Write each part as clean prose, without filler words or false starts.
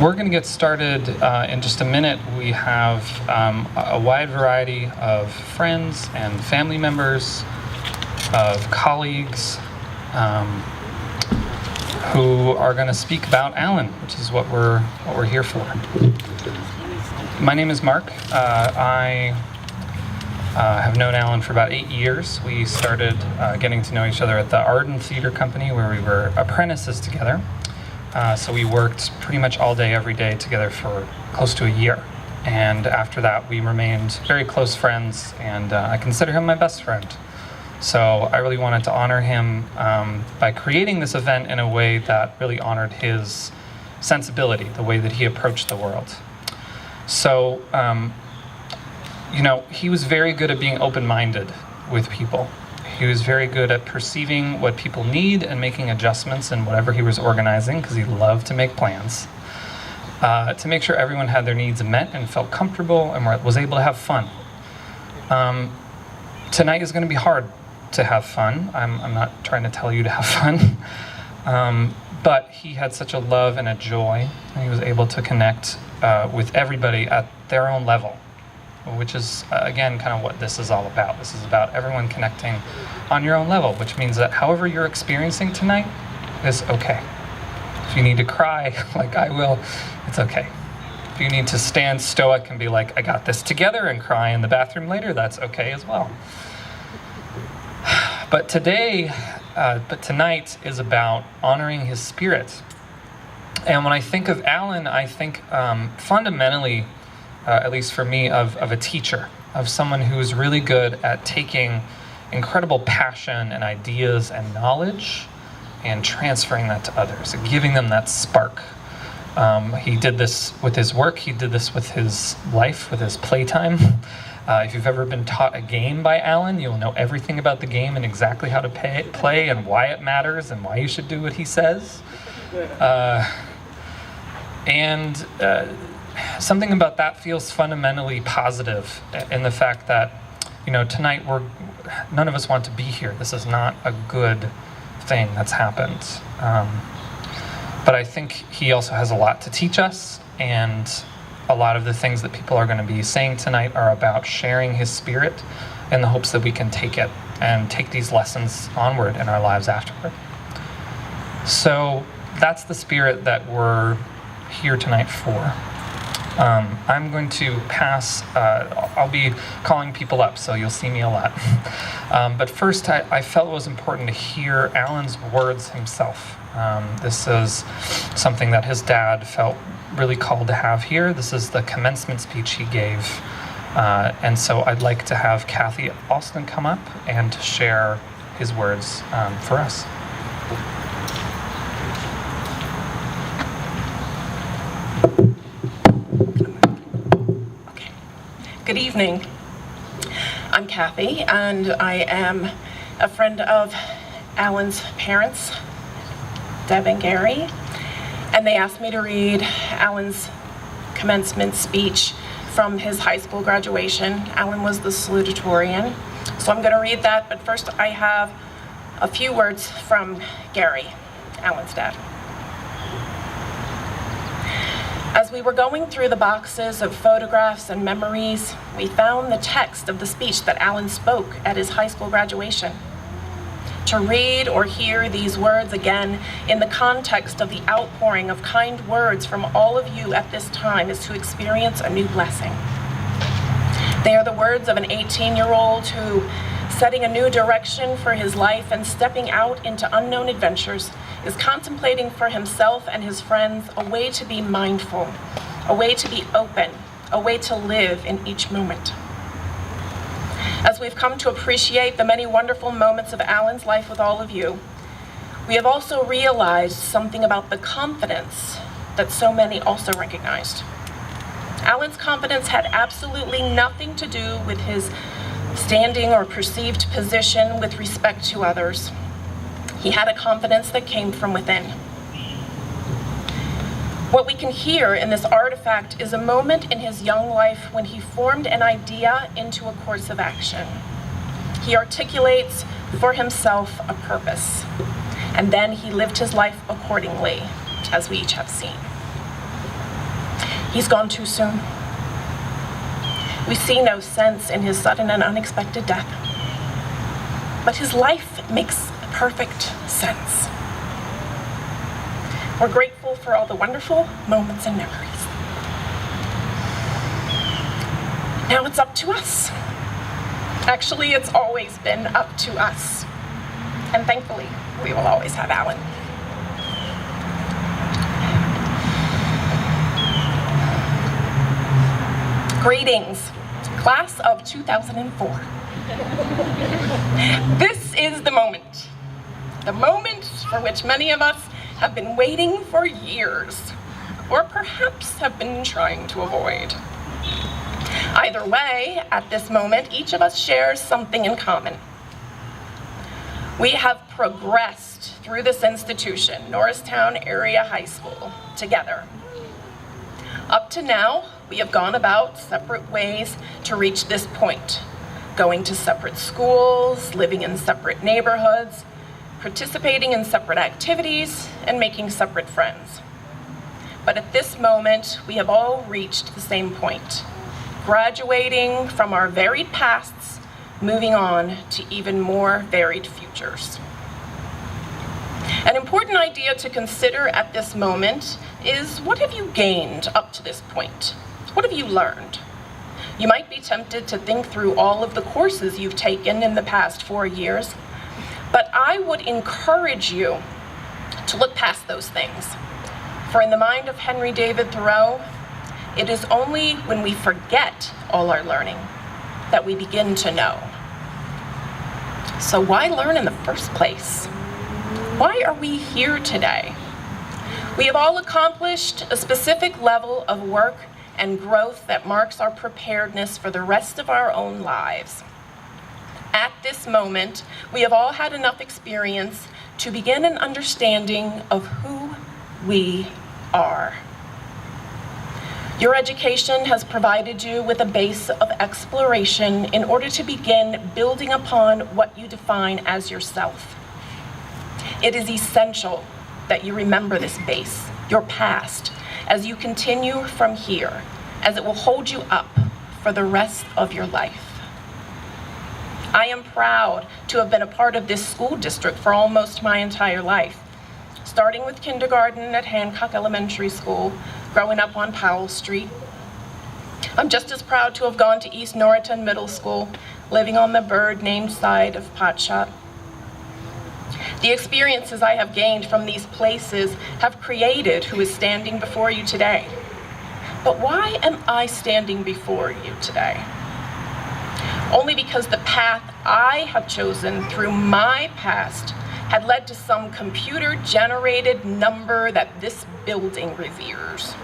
We're going to get started in just a minute. We have a wide variety of friends and family members, of colleagues, who are going to speak about Alan, which is what we're here for. My name is Mark. I have known Alan for about 8 years. We started getting to know each other at the Arden Theater Company, where we were apprentices together. So we worked pretty much all day, every day together for close to a year. And after that, we remained very close friends, and I consider him my best friend. So I really wanted to honor him by creating this event in a way that really honored his sensibility, the way that he approached the world. So, he was very good at being open-minded with people. He was very good at perceiving what people need and making adjustments in whatever he was organizing, because he loved to make plans, to make sure everyone had their needs met and felt comfortable and was able to have fun. Tonight is going to be hard to have fun. I'm not trying to tell you to have fun, but he had such a love and a joy, and he was able to connect with everybody at their own level, which is, again, kind of what this is all about. This is about everyone connecting on your own level, which means that however you're experiencing tonight is okay. If you need to cry, like I will, it's okay. If you need to stand stoic and be like, I got this together, and cry in the bathroom later, that's okay as well. But tonight is about honoring his spirit. And when I think of Alan, I think fundamentally, at least for me, of a teacher, of someone who's really good at taking incredible passion and ideas and knowledge and transferring that to others and giving them that spark. He did this with his work, he did this with his life, with his playtime. If you've ever been taught a game by Alan, you'll know everything about the game and exactly how to play and why it matters and why you should do what he says. Something about that feels fundamentally positive in the fact that, tonight none of us want to be here. This is not a good thing that's happened. But I think he also has a lot to teach us, and a lot of the things that people are going to be saying tonight are about sharing his spirit in the hopes that we can take it and take these lessons onward in our lives afterward. So that's the spirit that we're here tonight for. I'm going to pass, I'll be calling people up, so you'll see me a lot. But first, I felt it was important to hear Alan's words himself. This is something that his dad felt really called to have here. This is the commencement speech he gave. And so I'd like to have Kathy Alston come up and share his words for us. Good evening. I'm Kathy, and I am a friend of Alan's parents, Deb and Gary, and they asked me to read Alan's commencement speech from his high school graduation. Alan was the salutatorian, so I'm going to read that, but first I have a few words from Gary, Alan's dad. As we were going through the boxes of photographs and memories, we found the text of the speech that Alan spoke at his high school graduation. To read or hear these words again in the context of the outpouring of kind words from all of you at this time is to experience a new blessing. They are the words of an 18-year-old who, setting a new direction for his life and stepping out into unknown adventures, is contemplating for himself and his friends a way to be mindful, a way to be open, a way to live in each moment. As we've come to appreciate the many wonderful moments of Alan's life with all of you, we have also realized something about the confidence that so many also recognized. Alan's confidence had absolutely nothing to do with his standing or perceived position with respect to others. He had a confidence that came from within. What we can hear in this artifact is a moment in his young life when he formed an idea into a course of action. He articulates for himself a purpose, and then he lived his life accordingly, as we each have seen. He's gone too soon. We see no sense in his sudden and unexpected death, but his life makes perfect sense. We're grateful for all the wonderful moments and memories. Now it's up to us. Actually, it's always been up to us. And thankfully, we will always have Alan. Greetings, class of 2004. This is the moment for which many of us have been waiting for years, or perhaps have been trying to avoid. Either way, at this moment, each of us shares something in common. We have progressed through this institution, Norristown Area High School, together. Up to now, we have gone about separate ways to reach this point, going to separate schools, living in separate neighborhoods, participating in separate activities, and making separate friends. But at this moment, we have all reached the same point, graduating from our varied pasts, moving on to even more varied futures. An important idea to consider at this moment is, what have you gained up to this point? What have you learned? You might be tempted to think through all of the courses you've taken in the past 4 years, but I would encourage you to look past those things. For in the mind of Henry David Thoreau, it is only when we forget all our learning that we begin to know. So why learn in the first place? Why are we here today? We have all accomplished a specific level of work and growth that marks our preparedness for the rest of our own lives. At this moment, we have all had enough experience to begin an understanding of who we are. Your education has provided you with a base of exploration in order to begin building upon what you define as yourself. It is essential that you remember this base, your past, as you continue from here, as it will hold you up for the rest of your life. I am proud to have been a part of this school district for almost my entire life, starting with kindergarten at Hancock Elementary School, growing up on Powell Street. I'm just as proud to have gone to East Norriton Middle School, living on the bird-named side of Pot Shop. The experiences I have gained from these places have created who is standing before you today. But why am I standing before you today? Only because the path I have chosen through my past had led to some computer-generated number that this building reveres.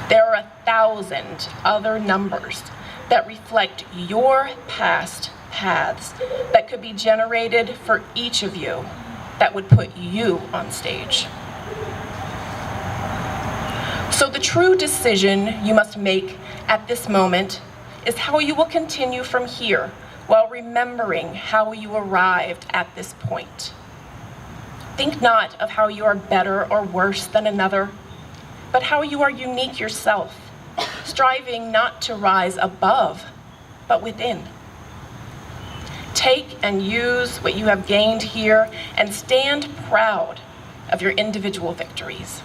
There are 1,000 other numbers that reflect your past paths that could be generated for each of you that would put you on stage. So the true decision you must make at this moment is how you will continue from here while remembering how you arrived at this point. Think not of how you are better or worse than another, but how you are unique yourself, striving not to rise above, but within. Take and use what you have gained here and stand proud of your individual victories.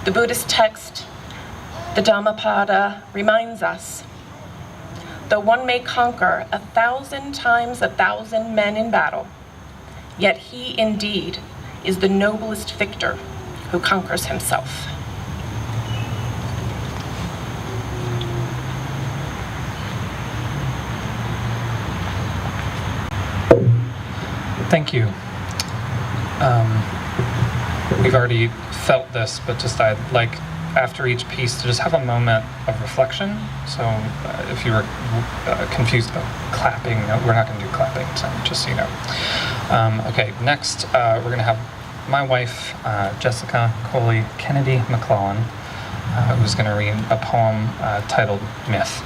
The Buddhist text, the Dhammapada, reminds us, though one may conquer 1,000 times 1,000 men in battle, yet he indeed is the noblest victor who conquers himself. Thank you. We've already felt this, but just I'd like after each piece to just have a moment of reflection. So if you were confused about clapping, no, we're not going to do clapping, so just so you know. Okay, next we're going to have my wife, Jessica Coley Kennedy McClellan, who's going to read a poem titled Myth.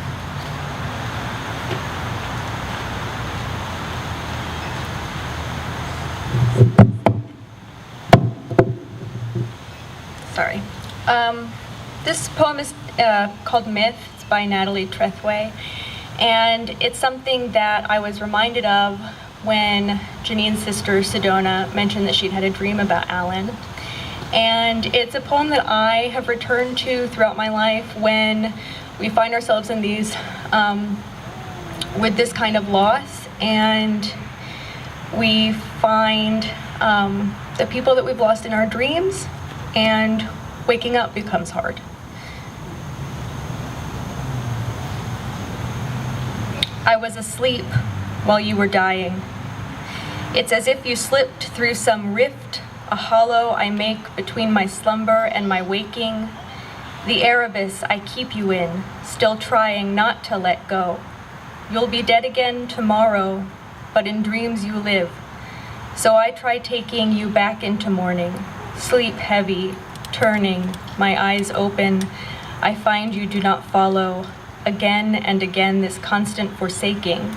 sorry. This poem is called Myth. It's by Natalie Trethway. And it's something that I was reminded of when Jeanine's sister Sedona mentioned that she'd had a dream about Alan. And it's a poem that I have returned to throughout my life when we find ourselves in these, with this kind of loss, and we find the people that we've lost in our dreams, and waking up becomes hard. I was asleep while you were dying. It's as if you slipped through some rift, a hollow I make between my slumber and my waking. The Erebus I keep you in, still trying not to let go. You'll be dead again tomorrow, but in dreams you live. So I try taking you back into morning, sleep heavy, turning, my eyes open. I find you do not follow. Again and again this constant forsaking.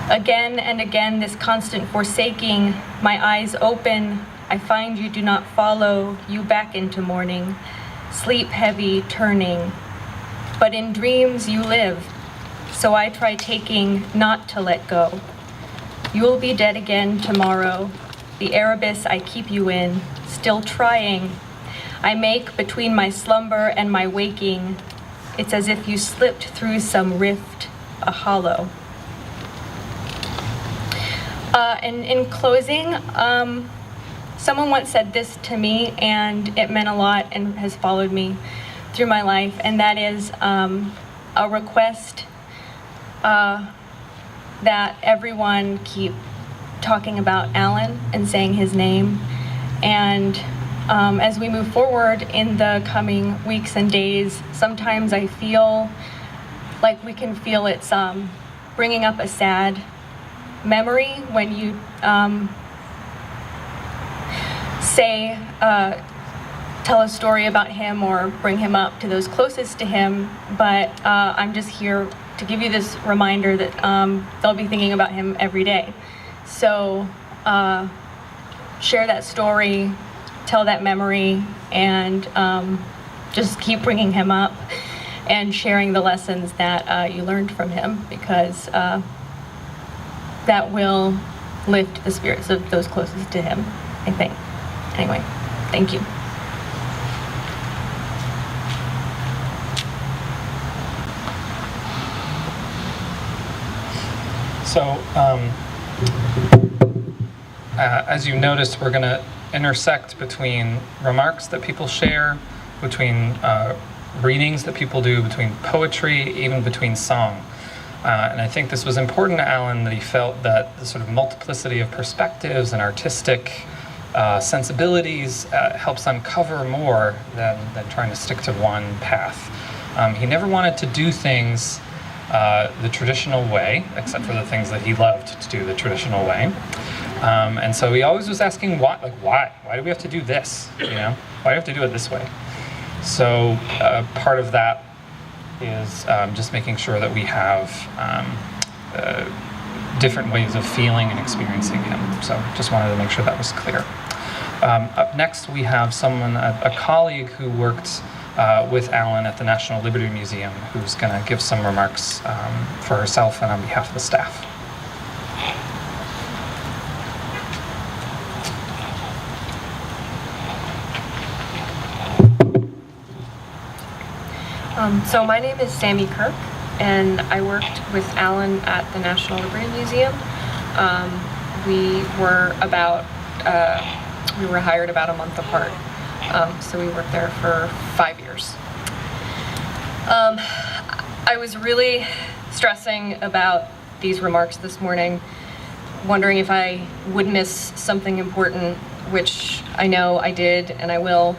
Again and again this constant forsaking. My eyes open. I find you do not follow. You back into morning, sleep heavy, turning. But in dreams you live. So I try taking not to let go. You will be dead again tomorrow. The Erebus I keep you in, still trying. I make between my slumber and my waking. It's as if you slipped through some rift, a hollow. And in closing, someone once said this to me, and it meant a lot and has followed me through my life, and that is a request that everyone keep talking about Alan and saying his name. And as we move forward in the coming weeks and days, sometimes I feel like we can feel it's bringing up a sad memory when you tell a story about him or bring him up to those closest to him. But I'm just here to give you this reminder that they'll be thinking about him every day. So share that story, tell that memory, and just keep bringing him up and sharing the lessons that you learned from him, because that will lift the spirits of those closest to him, I think. Anyway, thank you. So, as you noticed, we're going to intersect between remarks that people share, between readings that people do, between poetry, even between song. And I think this was important to Alan, that he felt that the sort of multiplicity of perspectives and artistic sensibilities helps uncover more than trying to stick to one path. He never wanted to do things the traditional way, except for the things that he loved to do the traditional way. And so he always was asking why? Why do we have to do this? You know, why do we have to do it this way? So part of that is just making sure that we have different ways of feeling and experiencing him. So just wanted to make sure that was clear. Up next, we have someone, a colleague who worked with Alan at the National Liberty Museum, who's going to give some remarks for herself and on behalf of the staff. So my name is Sammy Kirk, and I worked with Alan at the National Liberty Museum. We were hired about a month apart, so we worked there for 5 years. I was really stressing about these remarks this morning, wondering if I would miss something important, which I know I did and I will.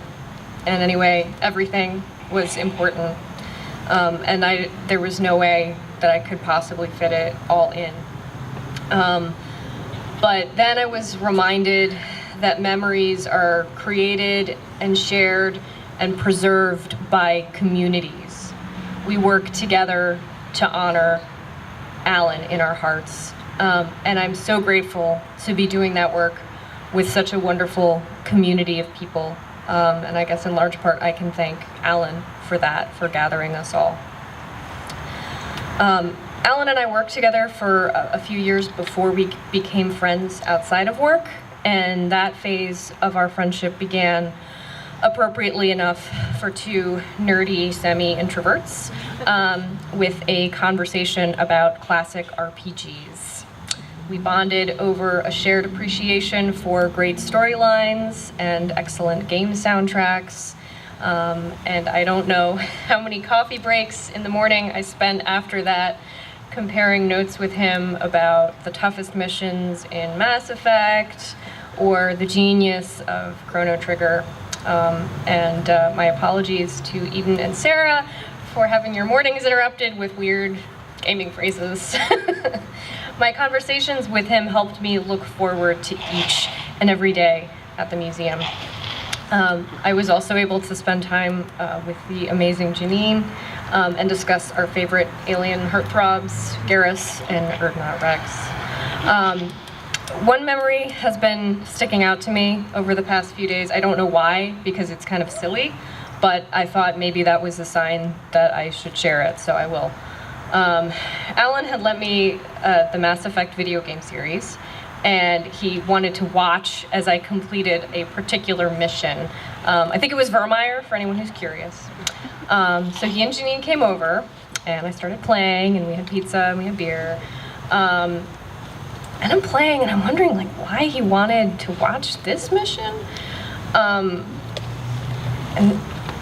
And anyway, everything was important. And there was no way that I could possibly fit it all in. But then I was reminded that memories are created and shared and preserved by communities. We work together to honor Alan in our hearts. And I'm so grateful to be doing that work with such a wonderful community of people. And I guess in large part, I can thank Alan for that, for gathering us all. Alan and I worked together for a few years before we became friends outside of work, and that phase of our friendship began appropriately enough for two nerdy semi-introverts with a conversation about classic RPGs. We bonded over a shared appreciation for great storylines and excellent game soundtracks. And I don't know how many coffee breaks in the morning I spent after that comparing notes with him about the toughest missions in Mass Effect or the genius of Chrono Trigger. And my apologies to Eden and Sarah for having your mornings interrupted with weird gaming phrases. My conversations with him helped me look forward to each and every day at the museum. I was also able to spend time with the amazing Jeanine and discuss our favorite alien heartthrobs, Garrus and Urdnot Rex. One memory has been sticking out to me over the past few days. I don't know why, because it's kind of silly, but I thought maybe that was a sign that I should share it, so I will. Alan had lent me the Mass Effect video game series, and he wanted to watch as I completed a particular mission. I think it was Vermeer, for anyone who's curious. So he and Jeanine came over, and I started playing, and we had pizza, and we had beer. And I'm playing, and I'm wondering, like, why he wanted to watch this mission. And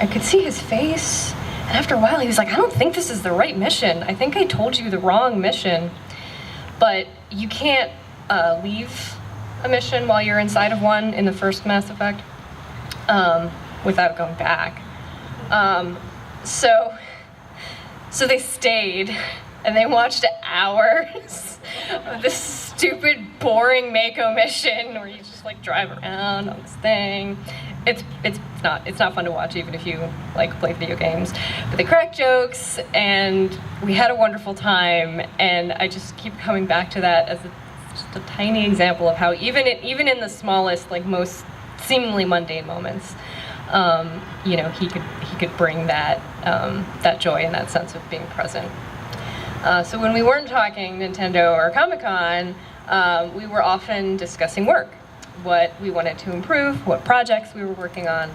I could see his face, and after a while, he was like, I don't think this is the right mission. I think I told you the wrong mission. But you can't leave a mission while you're inside of one in the first Mass Effect without going back. So they stayed, and they watched hours of this stupid, boring Mako mission where you just like drive around on this thing. It's not fun to watch, even if you like play video games. But they cracked jokes, and we had a wonderful time. And I just keep coming back to that as just a tiny example of how even in the smallest, like most seemingly mundane moments, he could bring that joy and that sense of being present. So when we weren't talking Nintendo or Comic-Con, we were often discussing work, what we wanted to improve, what projects we were working on.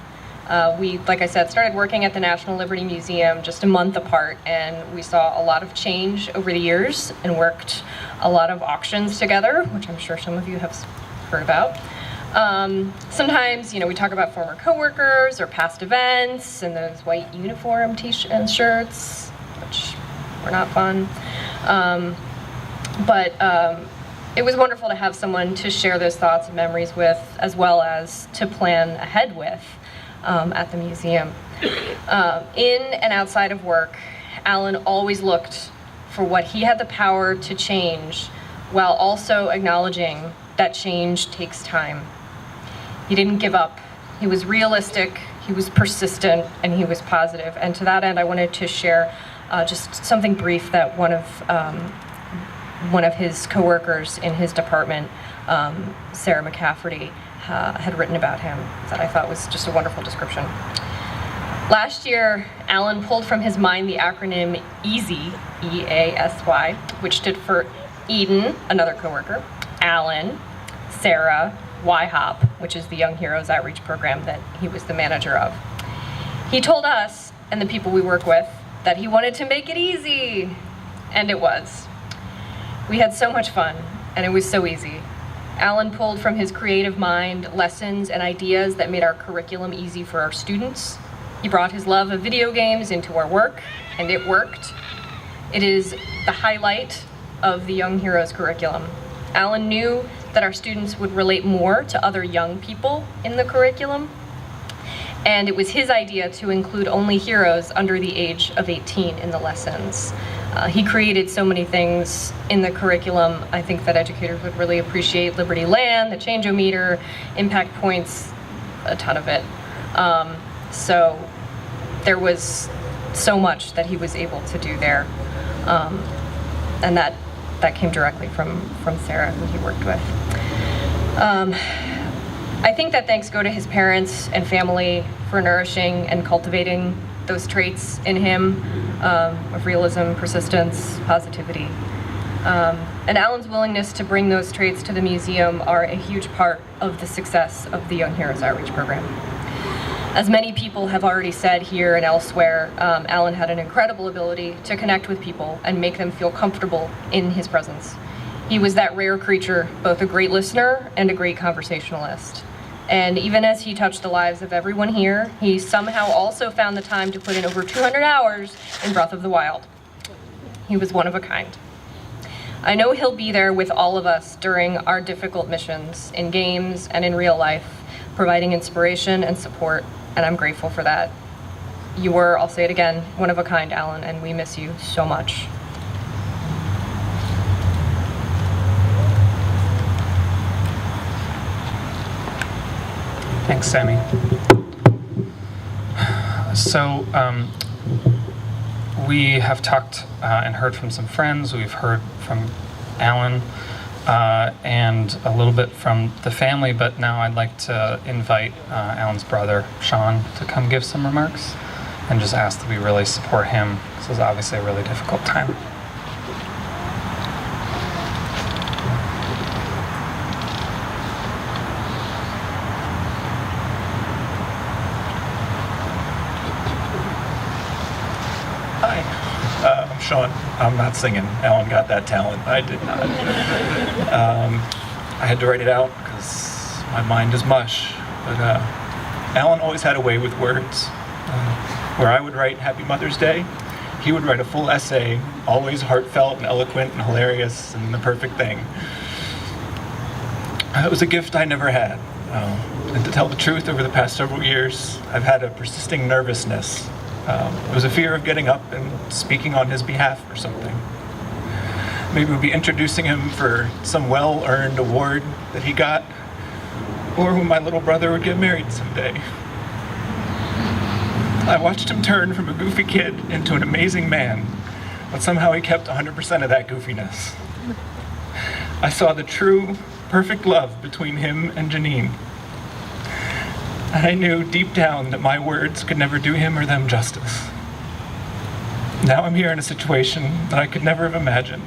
We, like I said, started working at the National Liberty Museum just a month apart, and we saw a lot of change over the years and worked a lot of auctions together, which I'm sure some of you have heard about. Sometimes, we talk about former coworkers or past events and those white uniform t-shirts and shirts, which were not fun. But it was wonderful to have someone to share those thoughts and memories with, as well as to plan ahead with at the museum. In and outside of work, Alan always looked for what he had the power to change, while also acknowledging that change takes time. He didn't give up. He was realistic, he was persistent, and he was positive. And to that end, I wanted to share just something brief that one of his coworkers in his department, Sarah McCafferty, had written about him that I thought was just a wonderful description. Last year, Alan pulled from his mind the acronym EASY, E-A-S-Y, which stood for Eden, another coworker, Alan, Sarah, YHOP, which is the Young Heroes Outreach Program that he was the manager of. He told us, and the people we work with, that he wanted to make it easy, and it was. We had so much fun, and it was so easy. Alan pulled from his creative mind lessons and ideas that made our curriculum easy for our students. He brought his love of video games into our work, and it worked. It is the highlight of the Young Heroes curriculum. Alan knew that our students would relate more to other young people in the curriculum, and it was his idea to include only heroes under the age of 18 in the lessons. He created so many things in the curriculum. I think that educators would really appreciate Liberty Land, the change-o-meter, impact points, a ton of it. So there was so much that he was able to do there. And that came directly from Sarah, who he worked with. I think that thanks go to his parents and family for nourishing and cultivating those traits in him of realism, persistence, positivity. And Alan's willingness to bring those traits to the museum are a huge part of the success of the Young Heroes Outreach Program. As many people have already said here and elsewhere, Alan had an incredible ability to connect with people and make them feel comfortable in his presence. He was that rare creature, both a great listener and a great conversationalist. And even as he touched the lives of everyone here, he somehow also found the time to put in over 200 hours in Breath of the Wild. He was one of a kind. I know he'll be there with all of us during our difficult missions, in games and in real life, providing inspiration and support, and I'm grateful for that. You were, I'll say it again, one of a kind, Alan, and we miss you so much. Thanks, Sammy. So we have talked and heard from some friends. We've heard from Alan and a little bit from the family, but now I'd like to invite Alan's brother, Sean, to come give some remarks and just ask that we really support him. This is obviously a really difficult time. I'm Sean. I'm not singing. Alan got that talent. I did not. I had to write it out because my mind is mush. But Alan always had a way with words. Where I would write Happy Mother's Day, he would write a full essay, always heartfelt and eloquent and hilarious and the perfect thing. It was a gift I never had. And to tell the truth, over the past several years, I've had a persisting nervousness. It was a fear of getting up and speaking on his behalf or something. Maybe we'd be introducing him for some well-earned award that he got, or when my little brother would get married someday. I watched him turn from a goofy kid into an amazing man, but somehow he kept 100% of that goofiness. I saw the true, perfect love between him and Jeanine. And I knew deep down that my words could never do him or them justice. Now I'm here in a situation that I could never have imagined.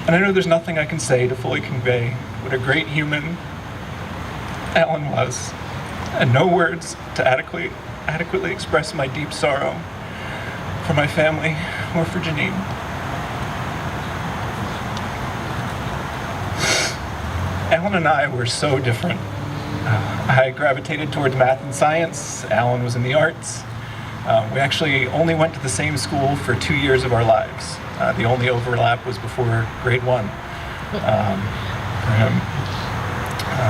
And I know there's nothing I can say to fully convey what a great human Alan was, and no words to adequately express my deep sorrow for my family or for Jeanine. Alan and I were so different. I gravitated towards math and science. Alan was in the arts. We actually only went to the same school for 2 years of our lives. The only overlap was before grade 1 for him.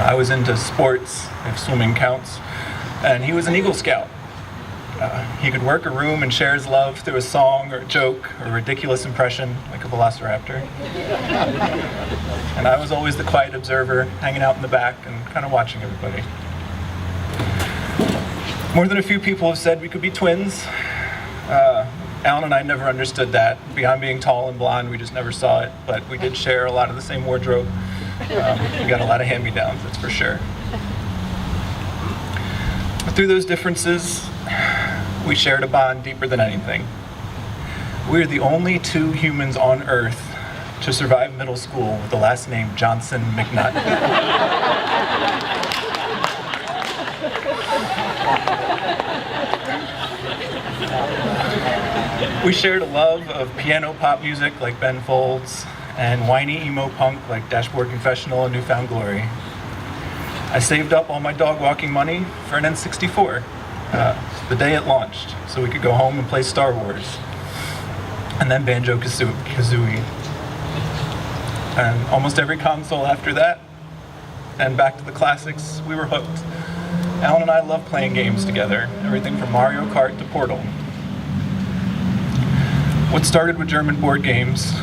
I was into sports, if swimming counts, and he was an Eagle Scout. He could work a room and share his love through a song or a joke or a ridiculous impression, like a velociraptor. And I was always the quiet observer, hanging out in the back and kind of watching everybody. More than a few people have said we could be twins. Alan and I never understood that. Beyond being tall and blonde, we just never saw it, but we did share a lot of the same wardrobe. We got a lot of hand-me-downs, that's for sure. But through those differences, we shared a bond deeper than anything. We're the only two humans on Earth to survive middle school with the last name Johnson-McNutt. We shared a love of piano pop music like Ben Folds and whiny emo punk like Dashboard Confessional and Newfound Glory. I saved up all my dog walking money for an N64 the day it launched, so we could go home and play Star Wars. And then Banjo-Kazooie. And almost every console after that, and back to the classics, we were hooked. Alan and I love playing games together, everything from Mario Kart to Portal. What started with German board games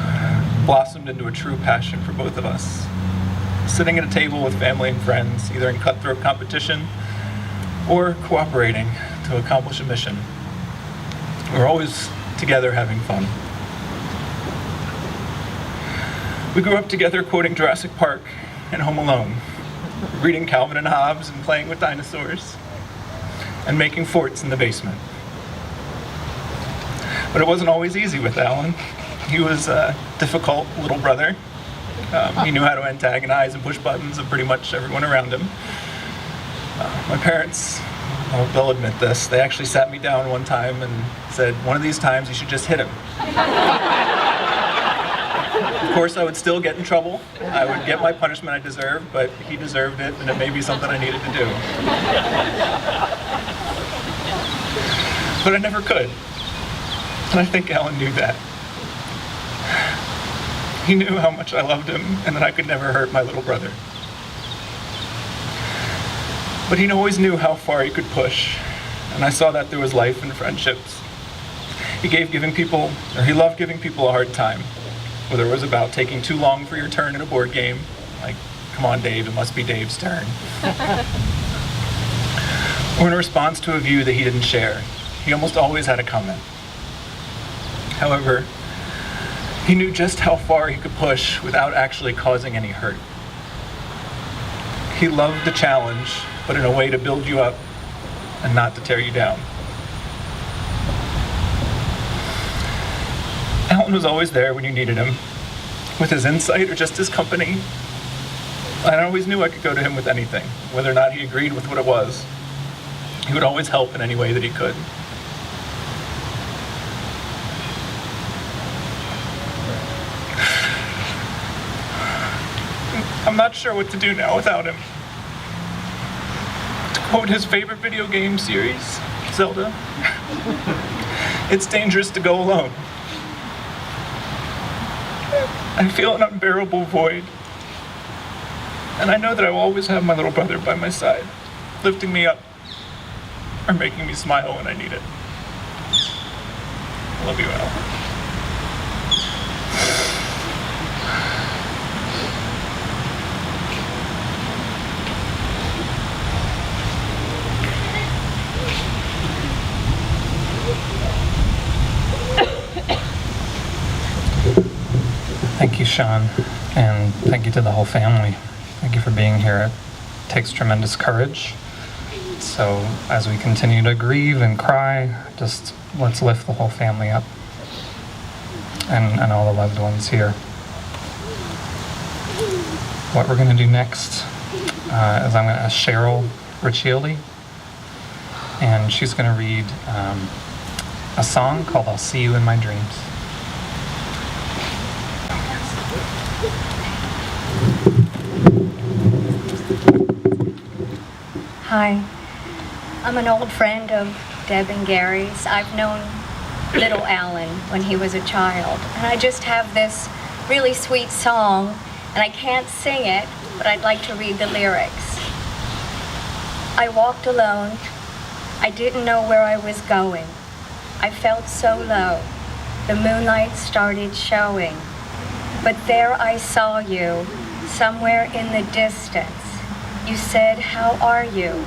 blossomed into a true passion for both of us. Sitting at a table with family and friends, either in cutthroat competition or cooperating to accomplish a mission. We were always together having fun. We grew up together quoting Jurassic Park and Home Alone. reading Calvin and Hobbes and playing with dinosaurs, and making forts in the basement. But it wasn't always easy with Alan. He was a difficult little brother. He knew how to antagonize and push buttons of pretty much everyone around him. My parents, well, they'll admit this, they actually sat me down one time and said, one of these times you should just hit him. Of course, I would still get in trouble. I would get my punishment I deserved, but he deserved it, and it may be something I needed to do. But I never could. And I think Alan knew that. He knew how much I loved him and that I could never hurt my little brother. But he always knew how far he could push, and I saw that through his life and friendships. He loved giving people a hard time, whether it was about taking too long for your turn in a board game, like, come on Dave, it must be Dave's turn. Or in response to a view that he didn't share. He almost always had a comment. However, he knew just how far he could push without actually causing any hurt. He loved the challenge, but in a way to build you up and not to tear you down. Alan was always there when you needed him, with his insight or just his company. I always knew I could go to him with anything, whether or not he agreed with what it was. He would always help in any way that he could. I'm not sure what to do now without him. To quote his favorite video game series, Zelda, it's dangerous to go alone. I feel an unbearable void. And I know that I will always have my little brother by my side, lifting me up or making me smile when I need it. I love you, Al. Thank you, Sean, and thank you to the whole family. Thank you for being here. It takes tremendous courage. So as we continue to grieve and cry, just let's lift the whole family up and all the loved ones here. What we're going to do next is I'm going to ask Cheryl Riccioli, and she's going to read a song called I'll See You in My Dreams. Hi, I'm an old friend of Deb and Gary's. I've known little Alan when he was a child, and I just have this really sweet song, and I can't sing it, but I'd like to read the lyrics. I walked alone. I didn't know where I was going. I felt so low. The moonlight started showing, but there I saw you, somewhere in the distance. You said, how are you?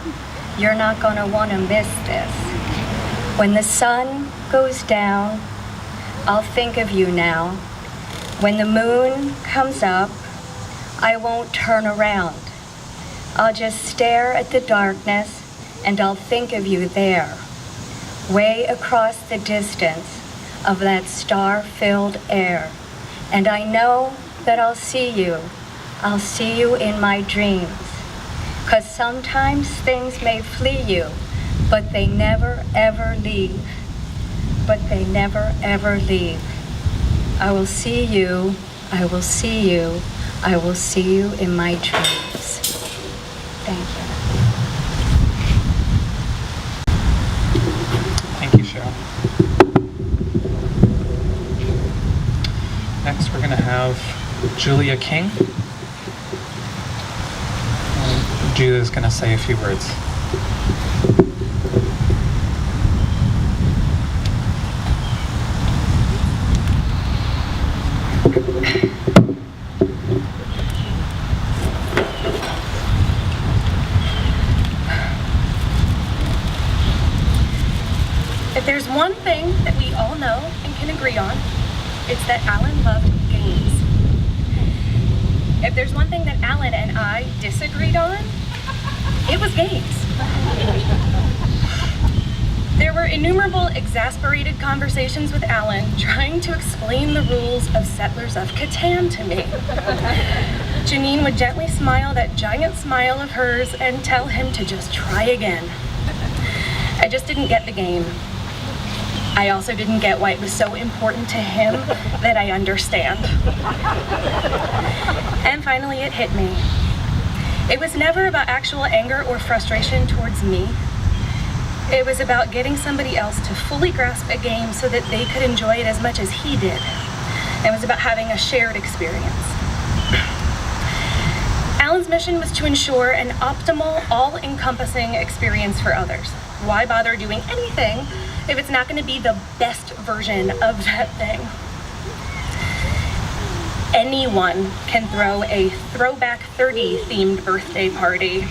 You're not gonna wanna miss this. When the sun goes down, I'll think of you now. When the moon comes up, I won't turn around. I'll just stare at the darkness and I'll think of you there, way across the distance of that star-filled air. And I know that I'll see you in my dreams. 'Cause sometimes things may flee you, but they never ever leave. But they never ever leave. I will see you, I will see you, I will see you in my dreams. Thank you. Thank you, Cheryl. Next, we're going to have Julia King. Julia's going to say a few words. If there's one thing that we all know and can agree on, it's that Alan loved games. If there's one thing that Alan and I disagreed on, it was games. There were innumerable exasperated conversations with Alan trying to explain the rules of Settlers of Catan to me. Jeanine would gently smile that giant smile of hers and tell him to just try again. I just didn't get the game. I also didn't get why it was so important to him that I understand. And finally it hit me. It was never about actual anger or frustration towards me. It was about getting somebody else to fully grasp a game so that they could enjoy it as much as he did. It was about having a shared experience. Alan's mission was to ensure an optimal, all-encompassing experience for others. Why bother doing anything if it's not going to be the best version of that thing? Anyone can throw a Throwback 30 themed birthday party,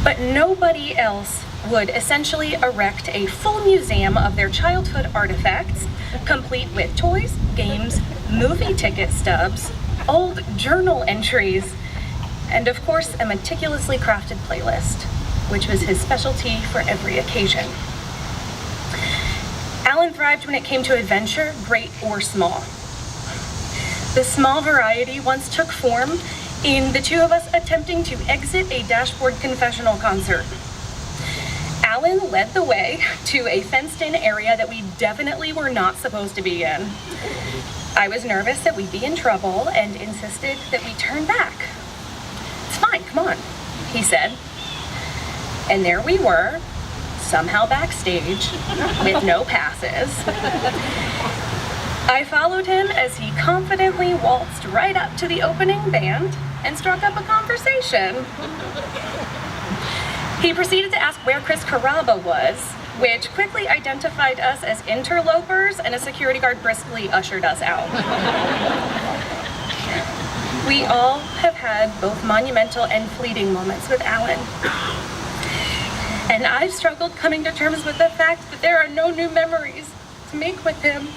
but nobody else would essentially erect a full museum of their childhood artifacts, complete with toys, games, movie ticket stubs, old journal entries, and of course a meticulously crafted playlist, which was his specialty for every occasion. Alan thrived when it came to adventure, great or small. The small variety once took form in the two of us attempting to exit a dashboard confessional concert. Alan led the way to a fenced-in area that we definitely were not supposed to be in. I was nervous that we'd be in trouble and insisted that we turn back. "It's fine, come on," he said. And there we were, somehow backstage, with no passes. I followed him as he confidently waltzed right up to the opening band and struck up a conversation. He proceeded to ask where Chris Carrabba was, which quickly identified us as interlopers, and a security guard briskly ushered us out. We all have had both monumental and fleeting moments with Alan. And I've struggled coming to terms with the fact that there are no new memories to make with him.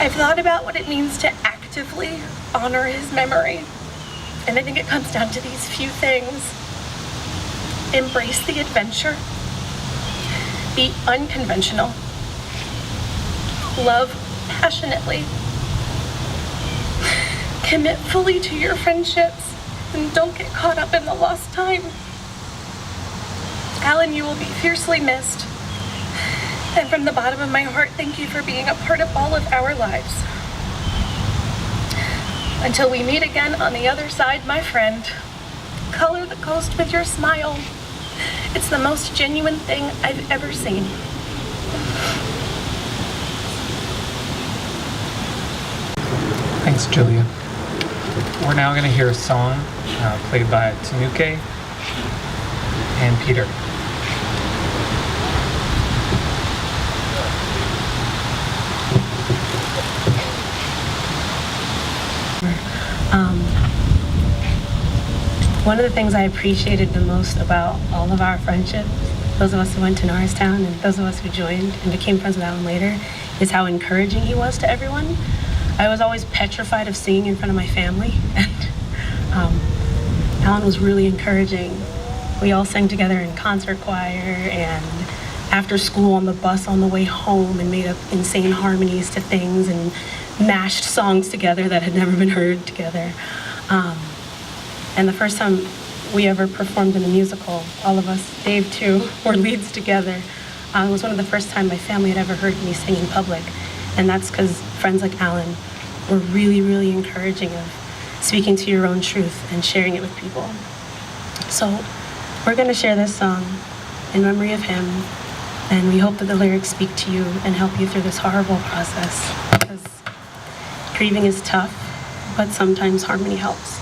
I've thought about what it means to actively honor his memory. And I think it comes down to these few things. Embrace the adventure. Be unconventional. Love passionately. Commit fully to your friendships and don't get caught up in the lost time. Alan, you will be fiercely missed. And from the bottom of my heart, thank you for being a part of all of our lives. Until we meet again on the other side, my friend, color the coast with your smile. It's the most genuine thing I've ever seen. Thanks, Julia. We're now going to hear a song played by Tanuke and Peter. One of the things I appreciated the most about all of our friendships, those of us who went to Norristown and those of us who joined and became friends with Alan later, is how encouraging he was to everyone. I was always petrified of singing in front of my family, and Alan was really encouraging. We all sang together in concert choir and after school on the bus on the way home, and made up insane harmonies to things and mashed songs together that had never been heard together. And the first time we ever performed in a musical, all of us, Dave too, were leads together. It was one of the first time my family had ever heard me sing in public. And that's because friends like Alan were really, really encouraging of speaking to your own truth and sharing it with people. So we're gonna share this song in memory of him, and we hope that the lyrics speak to you and help you through this horrible process, because grieving is tough, but sometimes harmony helps.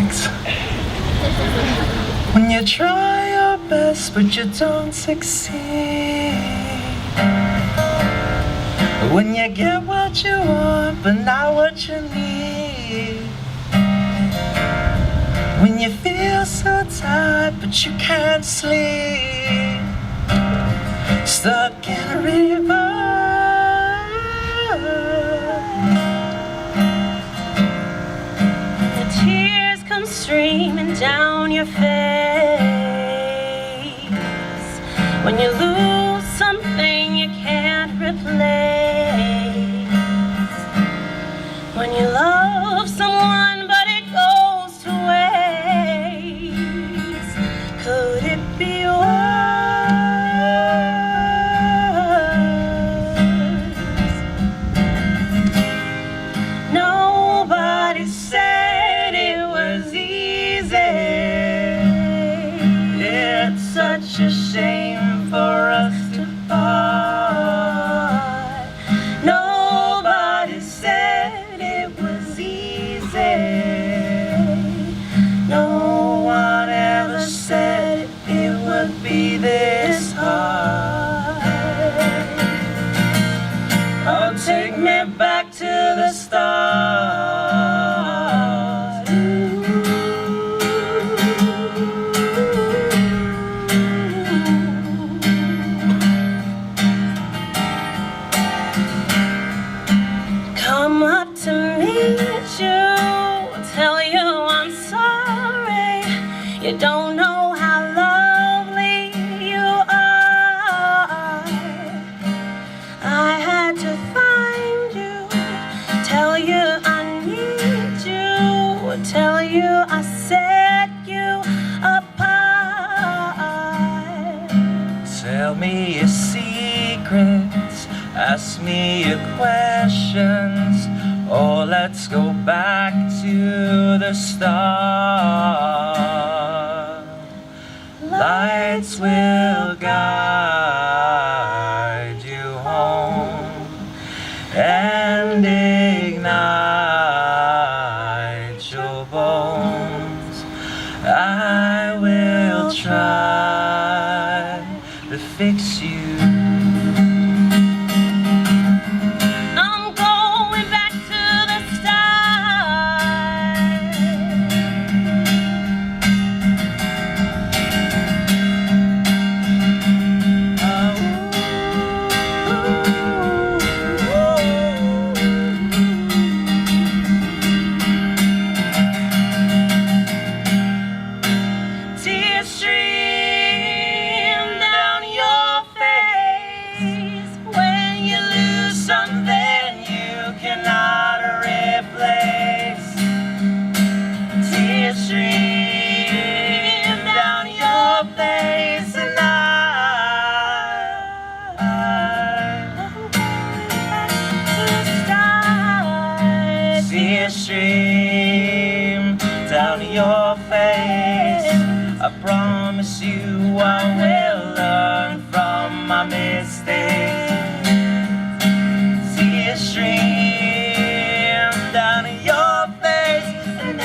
Thanks. When you try your best but you don't succeed, when you get what you want but not what you need, when you feel so tired but you can't sleep, stuck in a river, the tears come streaming down your face, when you lose something you can't replace, when you love someone but it goes to waste, could it be worse? Nobody said it was easy. It's such a shame for us to part. Nobody said it was easy. No one ever said it would be this hard. Oh, take me back to the start. Come up to meet you, tell you I'm sorry. You don't know how lovely you are. I had to find you, tell you I need you, tell you I set you apart. tell me your secrets, ask me your questions. Oh, let's go back to the start. Lights will guide you home and ignite your bones. I will try to fix you. I'm going back to the start. Tears stream down your face when you lose something you cannot replace. Tears stream down your face, and tears stream down your face. I promise you I will learn from my mistakes. Tears stream down your face, and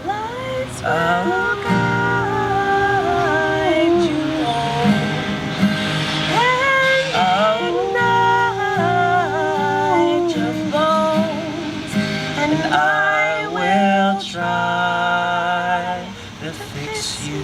lights will guide you home and ignite your bones, and I will try to fix you.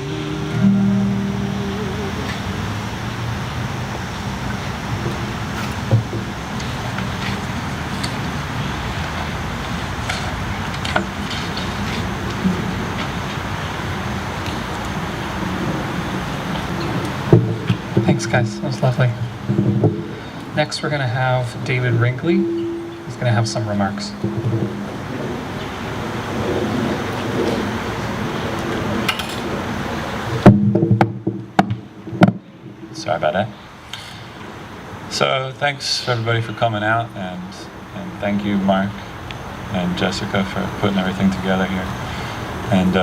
Thanks, guys. That was lovely. Next, we're going to have David Ringley. He's going to have some remarks. Sorry about that. So thanks everybody for coming out, and thank you Mark and Jessica for putting everything together here. And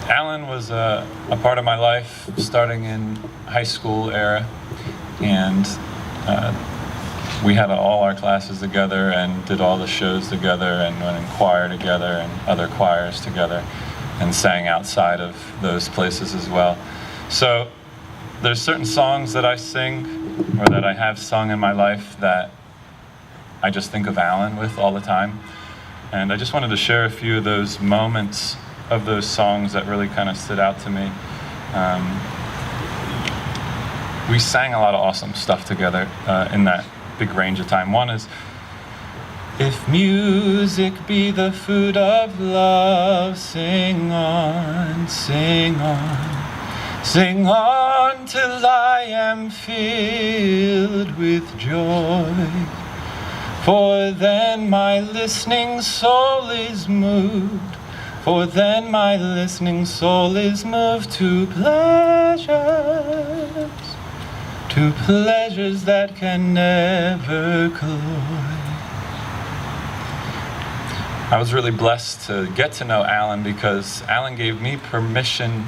Alan was a part of my life starting in high school era, and we had all our classes together and did all the shows together and went in choir together and other choirs together and sang outside of those places as well. So there's certain songs that I sing or that I have sung in my life that I just think of Alan with all the time. And I just wanted to share a few of those moments of those songs that really kind of stood out to me. We sang a lot of awesome stuff together in that big range of time. One is, if music be the food of love, sing on, sing on, sing on till I am filled with joy. For then my listening soul is moved, for then my listening soul is moved to pleasures that can never cloy. I was really blessed to get to know Alan because Alan gave me permission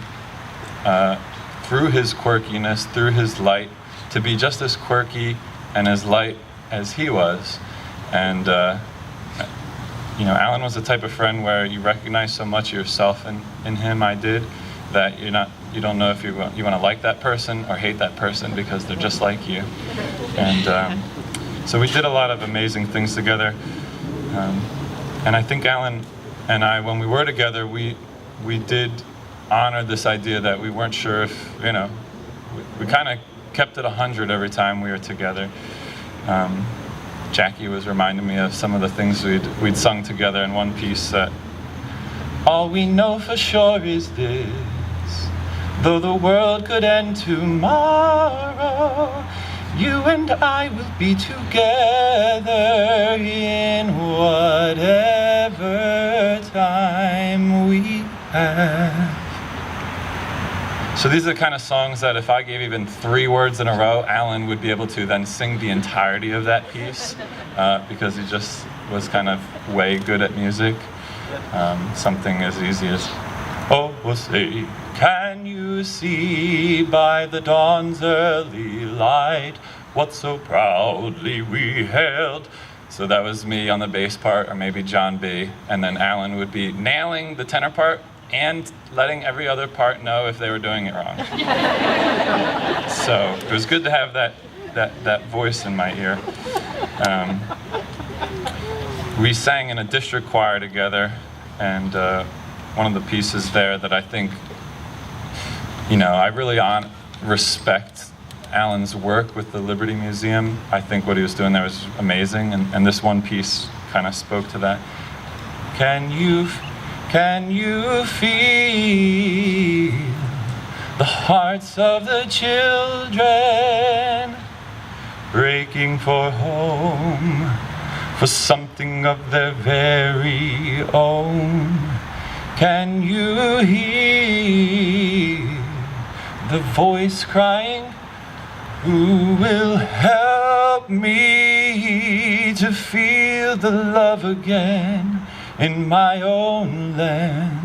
through his quirkiness, through his light, to be just as quirky and as light as he was. And Alan was the type of friend where you recognize so much of yourself in him. I did, that you don't know if you want to like that person or hate that person because they're just like you. And so we did a lot of amazing things together. And I think Alan and I, when we were together, we did honor this idea that we weren't sure if, we kind of kept it 100 every time we were together. Jackie was reminding me of some of the things we'd sung together in one piece, that all we know for sure is this: though the world could end tomorrow, you and I will be together in whatever time we have. So these are the kind of songs that if I gave even 3 words in a row, Alan would be able to then sing the entirety of that piece because he just was kind of way good at music. Something as easy as, oh, say, can you see by the dawn's early light what so proudly we held? So that was me on the bass part, or maybe John B. And then Alan would be nailing the tenor part and letting every other part know if they were doing it wrong. So it was good to have that voice in my ear. We sang in a district choir together, and one of the pieces there that I think, I really respect Alan's work with the Liberty Museum. I think what he was doing there was amazing, and this one piece kind of spoke to that. Can you feel the hearts of the children breaking for home, for something of their very own? Can you hear the voice crying, who will help me to feel the love again in my own land?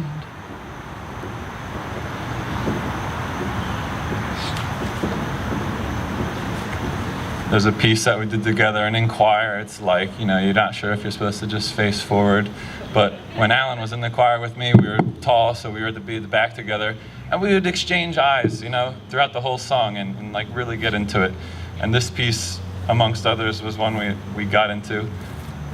There's a piece that we did together, and in choir it's like, you're not sure if you're supposed to just face forward. But when Alan was in the choir with me, we were tall, so we were to be at the back together, and we would exchange eyes, throughout the whole song and like really get into it. And this piece, amongst others, was one we got into,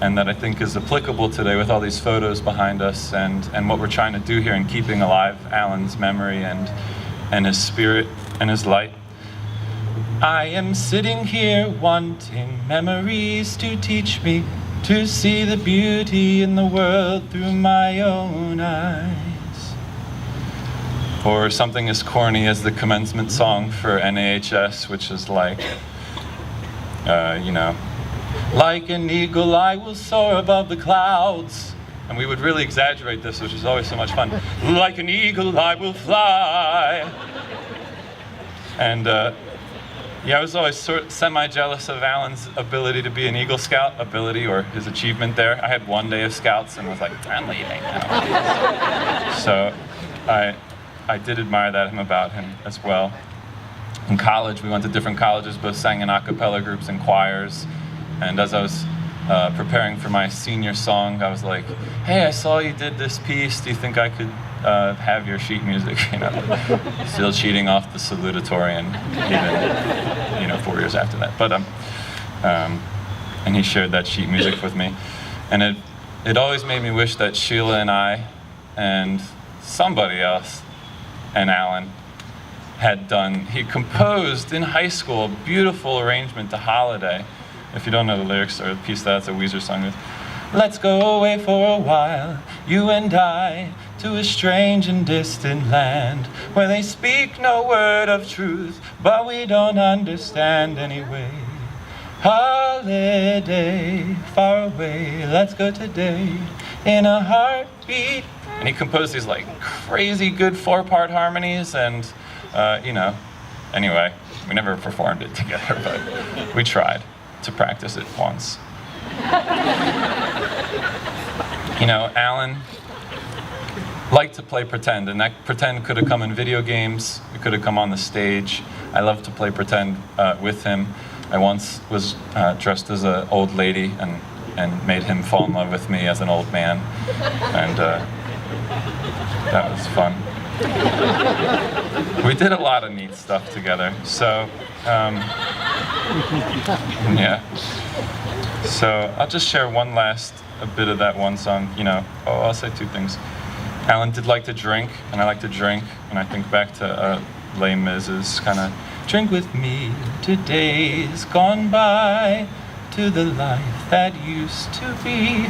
and that I think is applicable today with all these photos behind us and what we're trying to do here in keeping alive Alan's memory and his spirit and his light. I am sitting here wanting memories to teach me to see the beauty in the world through my own eyes. Or something as corny as the commencement song for NAHS, which is like, like an eagle I will soar above the clouds. And we would really exaggerate this, which is always so much fun. Like an eagle I will fly. And I was always semi-jealous of Alan's ability to be an Eagle Scout, or his achievement there. I had 1 day of Scouts and was like, I'm leaving now. So I did admire that about him as well. In college, we went to different colleges, both sang in a cappella groups and choirs. And as I was preparing for my senior song, I was like, hey, I saw you did this piece. Do you think I could have your sheet music? You know, still cheating off the salutatorian, even, you know, 4 years after that. But and he shared that sheet music with me, and it always made me wish that Sheila and I and somebody else and Alan had done. He composed in high school a beautiful arrangement to Holiday. If you don't know the lyrics or the piece, that's a Weezer song. Let's go away for a while, you and I, to a strange and distant land, where they speak no word of truth, but we don't understand anyway. Holiday, far away, let's go today, in a heartbeat. And he composed these like crazy good 4-part harmonies, and you know, anyway, we never performed it together, but we tried to practice it once. You know, Alan liked to play pretend, and that pretend could have come in video games, it could have come on the stage. I love to play pretend with him. I once was dressed as an old lady and made him fall in love with me as an old man, and that was fun. We did a lot of neat stuff together, so yeah. So I'll just share one last bit of that one song. You know, I'll say 2 things. Alan did like to drink, and I like to drink, and I think back to Les Mis's kind of drink with me to days gone by, to the life that used to be.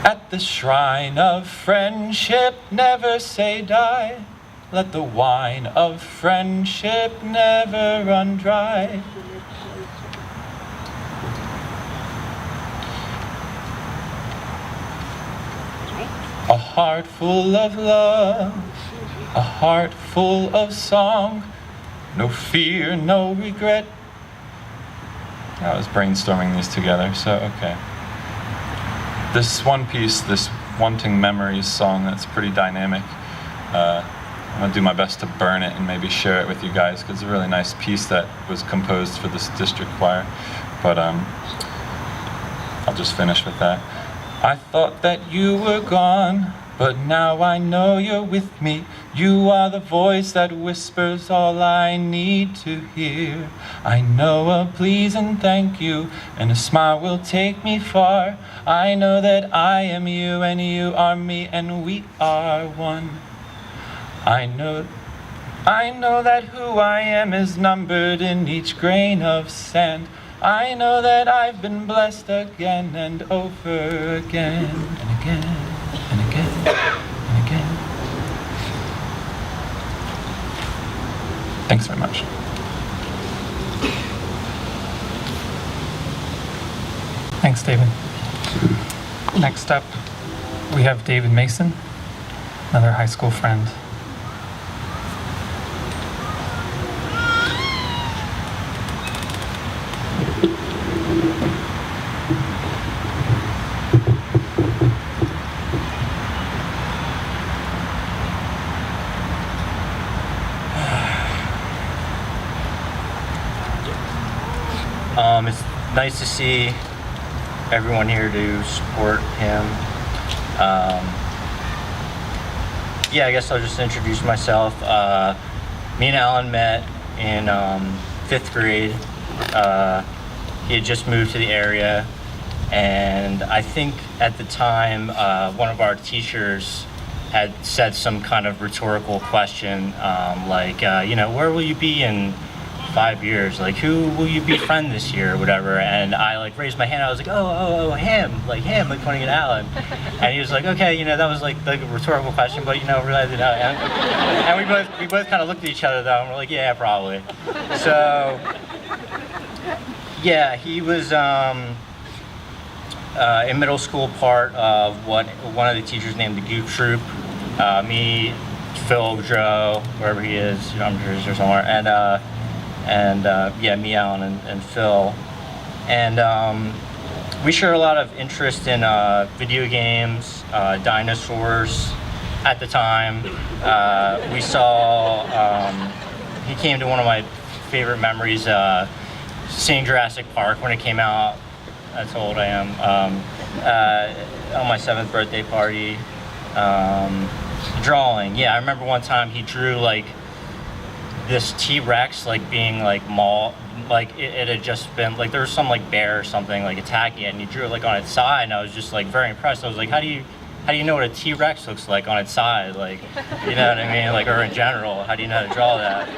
At the shrine of friendship, never say die. Let the wine of friendship never run dry. A heart full of love, a heart full of song, no fear, no regret. I was brainstorming these together, so okay. This one piece, this Wanting Memories song, that's pretty dynamic. I'm gonna do my best to burn it and maybe share it with you guys, because it's a really nice piece that was composed for this district choir. But I'll just finish with that. I thought that you were gone, but now I know you're with me. You are the voice that whispers all I need to hear. I know a please and thank you, and a smile will take me far. I know that I am you, and you are me, and we are one. I know that who I am is numbered in each grain of sand. I know that I've been blessed again and over again and again and again and again. Thanks very much. Thanks, David. Next up, we have David Mason, another high school friend. It's nice to see everyone here to support him. Yeah, I guess I'll just introduce myself. Me and Alan met in 5th grade. He had just moved to the area, and I think at the time one of our teachers had said some kind of rhetorical question, like, you know, where will you be in 5 years? Like, who will you befriend this year or whatever? And I like raised my hand. I was like, oh, him, like pointing at Alan. And he was like, okay, you know, that was like a rhetorical question, but you know, realized it. And we both kind of looked at each other though, and we're like, yeah, probably. So, yeah, he was in middle school part of what one of the teachers named the Goop Troop. Me, Phil, Joe, wherever he is, I'm sure he's here somewhere, and yeah, me, Alan, and Phil. And we share a lot of interest in video games, dinosaurs. At the time, we saw, he came to one of my favorite memories, seeing Jurassic Park when it came out. That's how old I am. On my 7th birthday party, drawing. Yeah, I remember one time he drew like this T-Rex like being like like it had just been like there was some like bear or something like attacking it, and he drew it like on its side, and I was just like very impressed. I was like, how do you know what a T-Rex looks like on its side? Like, you know what I mean? Like, or in general, how do you know how to draw that?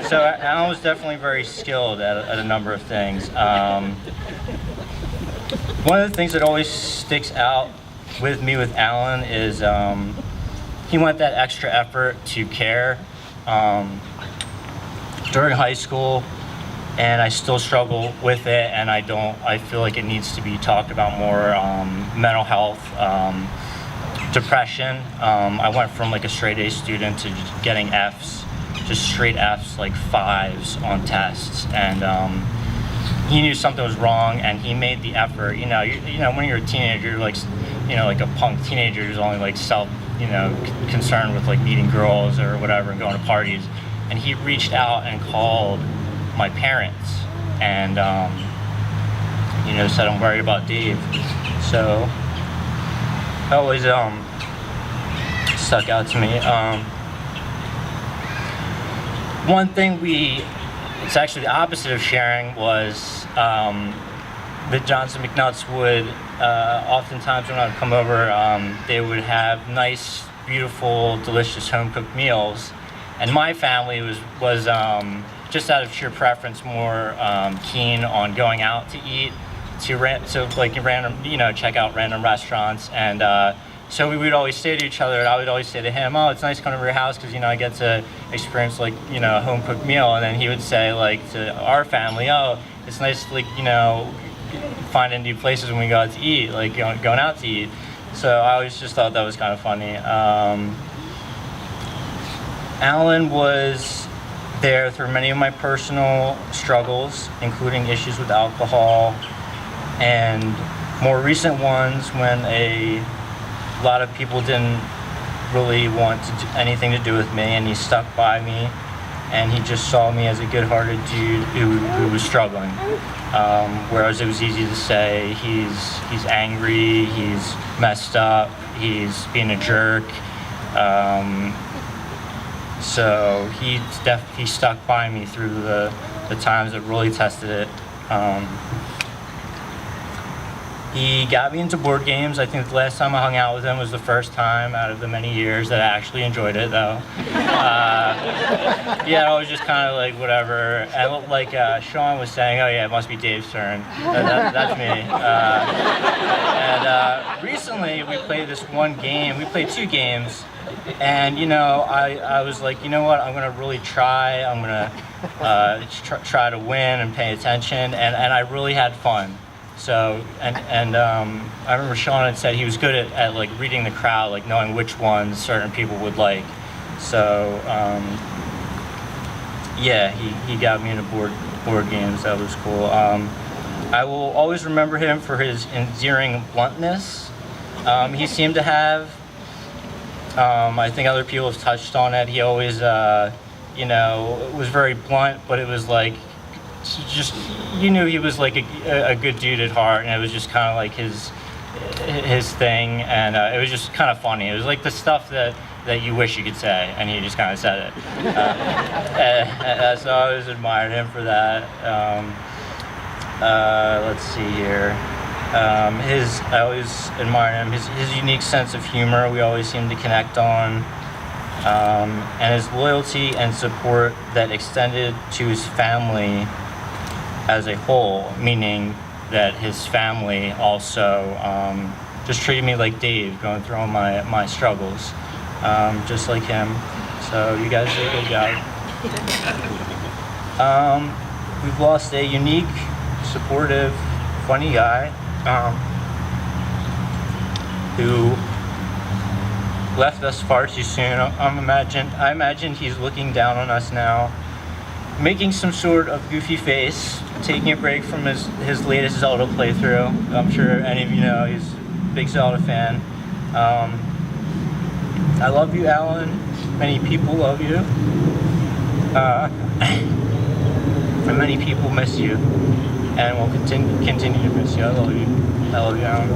So Alan was definitely very skilled at a number of things. One of the things that always sticks out with me with Alan is he went that extra effort to care during high school, and I still struggle with it, and I feel like it needs to be talked about more. Mental health, depression. I went from like a straight A student to just getting Fs, just straight Fs, like 5s on tests, and he knew something was wrong, and he made the effort. You know, when you're a teenager, you're like, like a punk teenager who's only like concerned with like meeting girls or whatever and going to parties. And he reached out and called my parents, and said, I'm worried about Dave. So that always stuck out to me. One thing it's actually the opposite of sharing, was the Johnson-McNutts would oftentimes when I would come over, they would have nice, beautiful, delicious home-cooked meals, and my family was just out of sheer preference more keen on going out to eat, check out random restaurants, and so we would always say to each other, and I would always say to him, oh, it's nice coming over your house because, I get to experience, like, a home-cooked meal. And then he would say, like, to our family, oh, it's nice, like, finding new places when we go out to eat, like, going out to eat. So I always just thought that was kind of funny. Alan was there through many of my personal struggles, including issues with alcohol, and more recent ones when a lot of people didn't really want anything to do with me, and he stuck by me, and he just saw me as a good-hearted dude who was struggling. Whereas it was easy to say he's angry, he's messed up, he's being a jerk. So he stuck by me through the times that really tested it. He got me into board games. I think the last time I hung out with him was the first time out of the many years that I actually enjoyed it, though. Yeah, it was just kind of like whatever. And like Sean was saying, oh yeah, it must be Dave's turn. That's me. And recently we played this one game. We played 2 games. And I was like, you know what? I'm gonna really try. I'm gonna try to win and pay attention. And I really had fun. So, and I remember Sean had said he was good at like reading the crowd, like knowing which ones certain people would like. So, yeah, he got me into board games. That was cool. I will always remember him for his endearing bluntness. He seemed to have, I think other people have touched on it. He always, was very blunt, but it was like, just you knew he was like a good dude at heart, and it was just kind of like his thing, and it was just kind of funny. It was like the stuff that you wish you could say, and he just kind of said it. So I always admired him for that. Let's see here. I always admired him. His unique sense of humor we always seemed to connect on. And his loyalty and support that extended to his family as a whole, meaning that his family also just treated me like Dave, going through all my struggles, just like him. So you guys did a good job. We've lost a unique, supportive, funny guy who left us far too soon. I imagine he's looking down on us now, making some sort of goofy face, taking a break from his latest Zelda playthrough. I'm sure any of you know he's a big Zelda fan. I love you, Alan. Many people love you. And many people miss you. and we'll continue to miss you. I love you. I love you, Alan.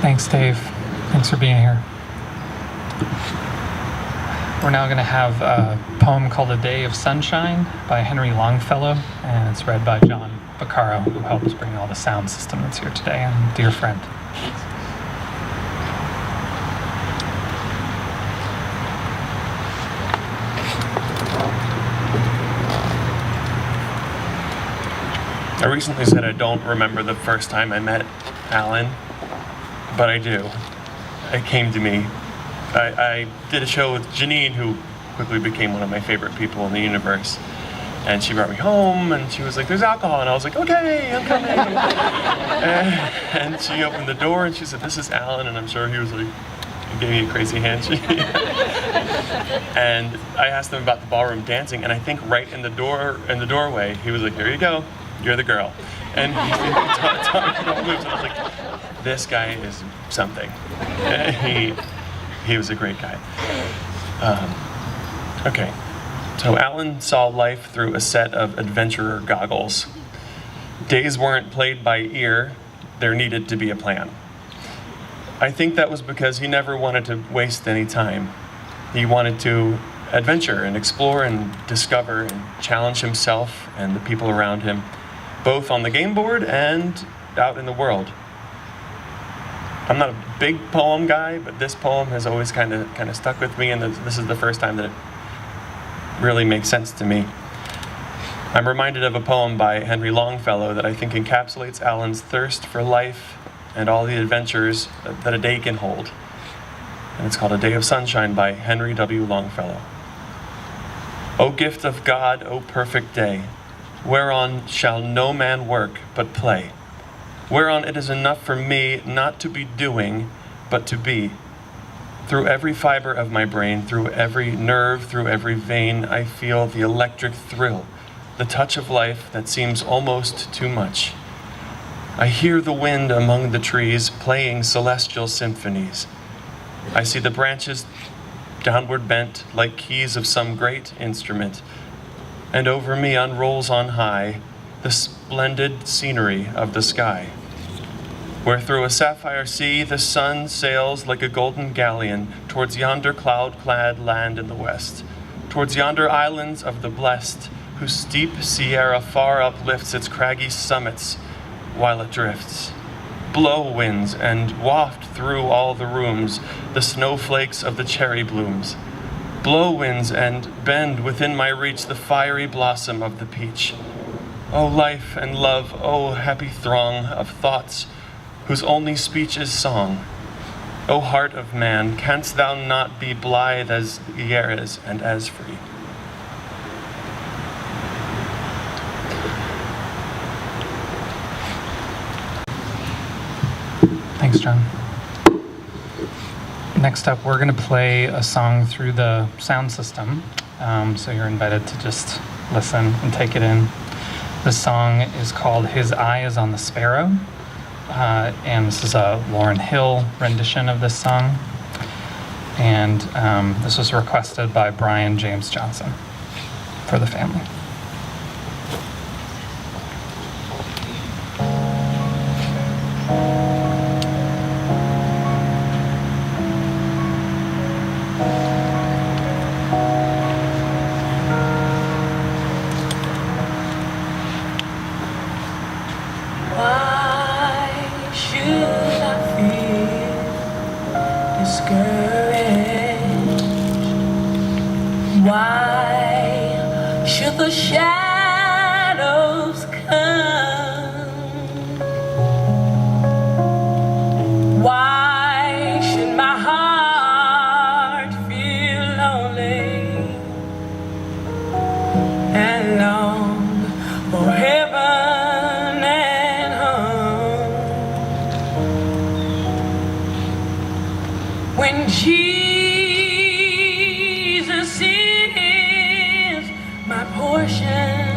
Thanks, Dave. Thanks for being here. We're now going to have a poem called A Day of Sunshine by Henry Longfellow, and it's read by John Vaccaro, who helps bring all the sound system that's here today, and dear friend. I recently said I don't remember the first time I met Alan, but I do. It came to me. I did a show with Jeanine, who quickly became one of my favorite people in the universe. And she brought me home, and she was like, there's alcohol. And I was like, okay, I'm coming. and she opened the door, and she said, this is Alan. And I'm sure he was like, he gave me a crazy handshake. And I asked him about the ballroom dancing, and I think right in the doorway, he was like, here you go, you're the girl. And he taught me all moves. And I was like, this guy is something. He was a great guy. Okay. So Alan saw life through a set of adventurer goggles. Days weren't played by ear, there needed to be a plan. I think that was because he never wanted to waste any time. He wanted to adventure and explore and discover and challenge himself and the people around him, both on the game board and out in the world. I'm not a big poem guy, but this poem has always kind of stuck with me, and this is the first time that it really makes sense to me. I'm reminded of a poem by Henry Longfellow that I think encapsulates Alan's thirst for life and all the adventures that a day can hold. And it's called A Day of Sunshine by Henry W. Longfellow. O gift of God, O perfect day, whereon shall no man work but play, whereon it is enough for me not to be doing, but to be. Through every fiber of my brain, through every nerve, through every vein, I feel the electric thrill, the touch of life that seems almost too much. I hear the wind among the trees playing celestial symphonies. I see the branches downward bent like keys of some great instrument, and over me unrolls on high the splendid scenery of the sky, where through a sapphire sea the sun sails like a golden galleon towards yonder cloud-clad land in the west, towards yonder islands of the blessed, whose steep sierra far uplifts its craggy summits while it drifts. Blow winds and waft through all the rooms the snowflakes of the cherry blooms. Blow winds and bend within my reach the fiery blossom of the peach. O life and love, O happy throng of thoughts whose only speech is song. O heart of man, canst thou not be blithe as the air is and as free? Thanks, John. Next up, we're going to play a song through the sound system. So you're invited to just listen and take it in. The song is called His Eye is on the Sparrow. And this is a Lauryn Hill rendition of this song. And this was requested by Brian James Johnson for the family. Why should the shadows come? Why should my heart feel lonely and long for heaven and home? When Jesus is my portion,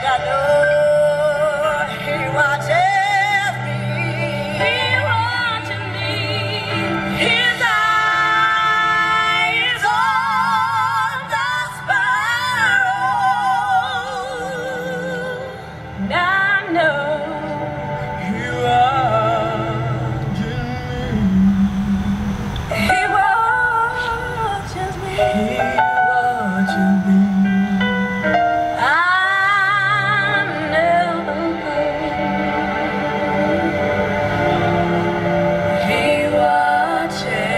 I know He watches me. He watches me. His eyes on the sparrow. And I know He watches me. He watches me. I know He watches me.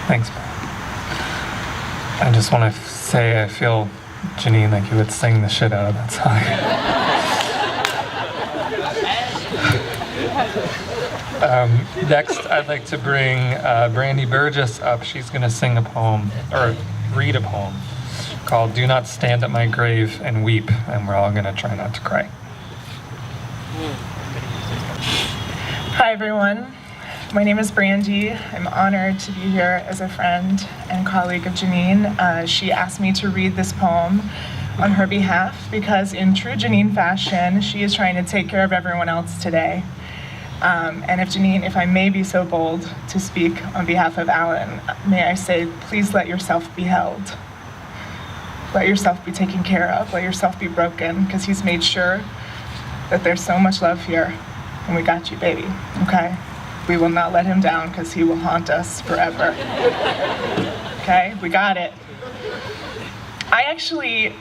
Thanks, man. I just want to say I feel, Jeanine, like you would sing the shit out of that song. Next, I'd like to bring Brandy Burgess up. She's going to sing a poem, or read a poem, called Do Not Stand at My Grave and Weep, and we're all going to try not to cry. Hi everyone, my name is Brandy. I'm honored to be here as a friend and colleague of Jeanine. She asked me to read this poem on her behalf because in true Jeanine fashion, she is trying to take care of everyone else today. And if Jeanine, if I may be so bold to speak on behalf of Alan, may I say, please let yourself be held. Let yourself be taken care of, let yourself be broken, because he's made sure that there's so much love here. And we got you, baby, okay? We will not let him down because he will haunt us forever. Okay, we got it. I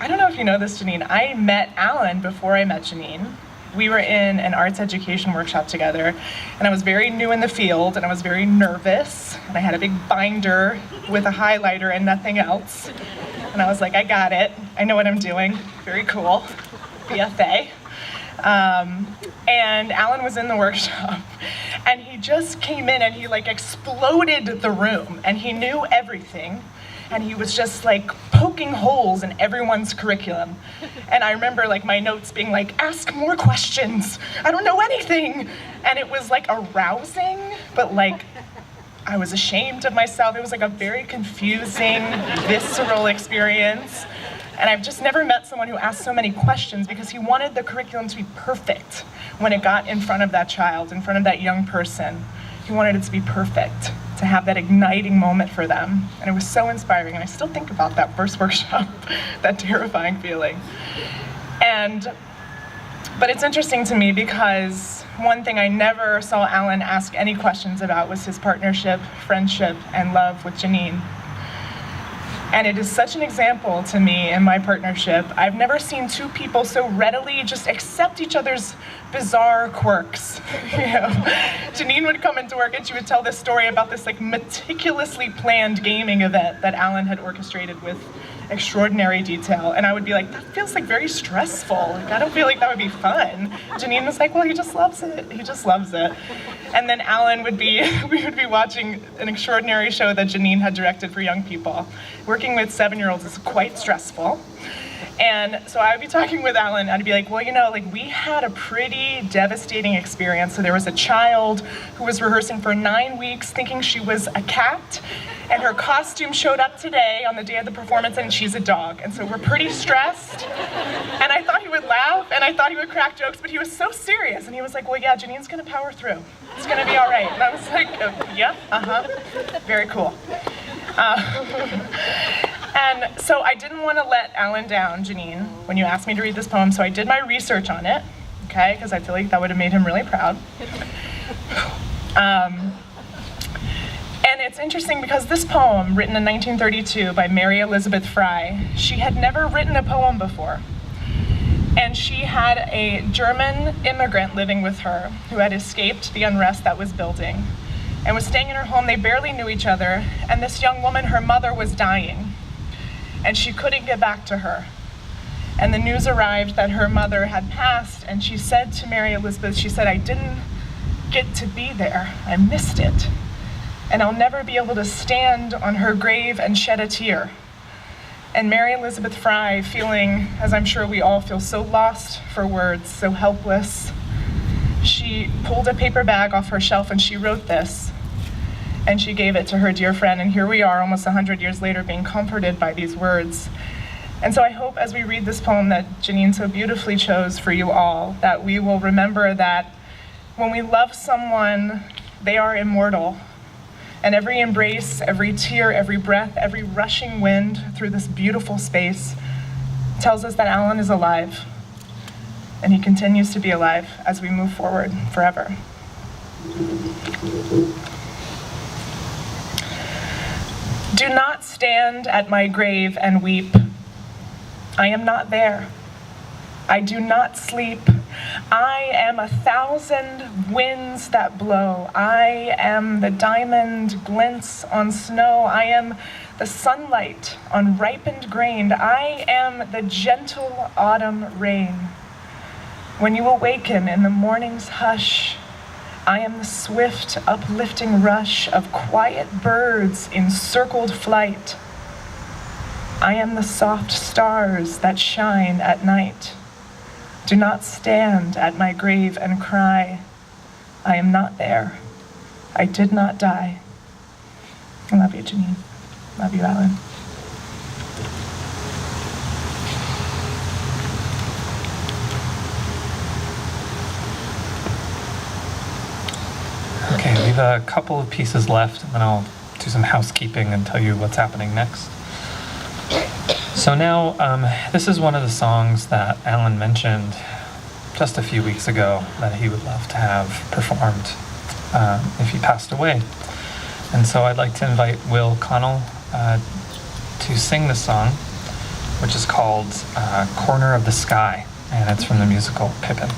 don't know if you know this, Jeanine, I met Alan before I met Jeanine. We were in an arts education workshop together, and I was very new in the field, and I was very nervous, and I had a big binder with a highlighter and nothing else. And I was like, I got it. I know what I'm doing. Very cool. BFA. And Alan was in the workshop, and he just came in and he like exploded the room, and he knew everything, and he was just like poking holes in everyone's curriculum. And I remember like my notes being like, ask more questions, I don't know anything. And it was like arousing, but like I was ashamed of myself. It was like a very confusing, visceral experience. And I've just never met someone who asked so many questions because he wanted the curriculum to be perfect when it got in front of that child, in front of that young person. He wanted it to be perfect, to have that igniting moment for them. And it was so inspiring. And I still think about that first workshop, that terrifying feeling. But it's interesting to me because one thing I never saw Alan ask any questions about was his partnership, friendship, and love with Jeanine. And it is such an example to me in my partnership. I've never seen two people so readily just accept each other's bizarre quirks. Jeanine would come into work and she would tell this story about this like meticulously planned gaming event that Alan had orchestrated with extraordinary detail. And I would be like, that feels like very stressful. Like, I don't feel like that would be fun. Jeanine was like, well, he just loves it. He just loves it. And then Alan would be, we would be watching an extraordinary show that Jeanine had directed for young people. Working with 7-year-olds is quite stressful. And so I would be talking with Alan, I'd be like, well, you know, like we had a pretty devastating experience. So there was a child who was rehearsing for 9 weeks thinking she was a cat, and her costume showed up today on the day of the performance and she's a dog. And so we're pretty stressed. And I thought he would laugh and I thought he would crack jokes, but he was so serious. And he was like, well, yeah, Jeanine's gonna power through. It's gonna be all right. And I was like, yeah, very cool. And so I didn't want to let Alan down, Jeanine, when you asked me to read this poem, so I did my research on it, okay, because I feel like that would have made him really proud. And it's interesting because this poem, written in 1932 by Mary Elizabeth Fry, she had never written a poem before. And she had a German immigrant living with her who had escaped the unrest that was building and was staying in her home. They barely knew each other, and this young woman, her mother, was dying. And she couldn't get back to her. And the news arrived that her mother had passed, and she said to Mary Elizabeth, she said, I didn't get to be there. I missed it. And I'll never be able to stand on her grave and shed a tear. And Mary Elizabeth Fry, feeling, as I'm sure we all feel, so lost for words, so helpless, she pulled a paper bag off her shelf and she wrote this. And she gave it to her dear friend. And here we are, almost 100 years later, being comforted by these words. And so I hope as we read this poem that Jeanine so beautifully chose for you all, that we will remember that when we love someone, they are immortal. And every embrace, every tear, every breath, every rushing wind through this beautiful space tells us that Alan is alive. And he continues to be alive as we move forward forever. Do not stand at my grave and weep. I am not there. I do not sleep. I am 1,000 winds that blow. I am the diamond glints on snow. I am the sunlight on ripened grain. I am the gentle autumn rain. When you awaken in the morning's hush, I am the swift, uplifting rush of quiet birds in circled flight. I am the soft stars that shine at night. Do not stand at my grave and cry. I am not there. I did not die. I love you, Jeanine. Love you, Alan. Okay, we have a couple of pieces left, and then I'll do some housekeeping and tell you what's happening next. So now, this is one of the songs that Alan mentioned just a few weeks ago that he would love to have performed if he passed away. And so I'd like to invite Will Connell to sing the song, which is called Corner of the Sky, and it's from the musical Pippin.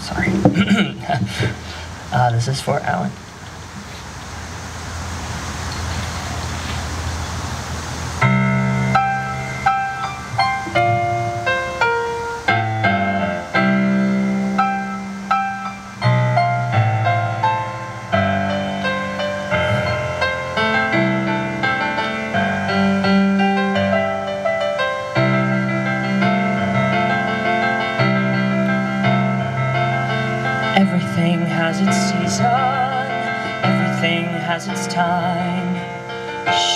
Sorry. This is for Alan. Everything has its season, everything has its time.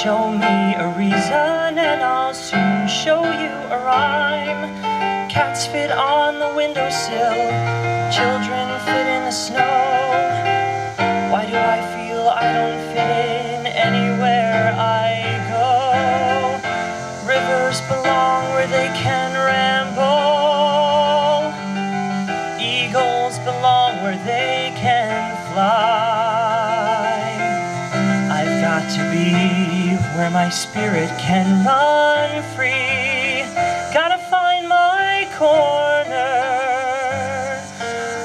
Show me a reason and I'll soon show you a rhyme. Cats fit on the windowsill, children fit in the snow. Why do I feel I don't fit in anywhere I go? Rivers belong where they can ramble. Eagles belong where they can fly. I've got to be where my spirit can run free. Gotta find my corner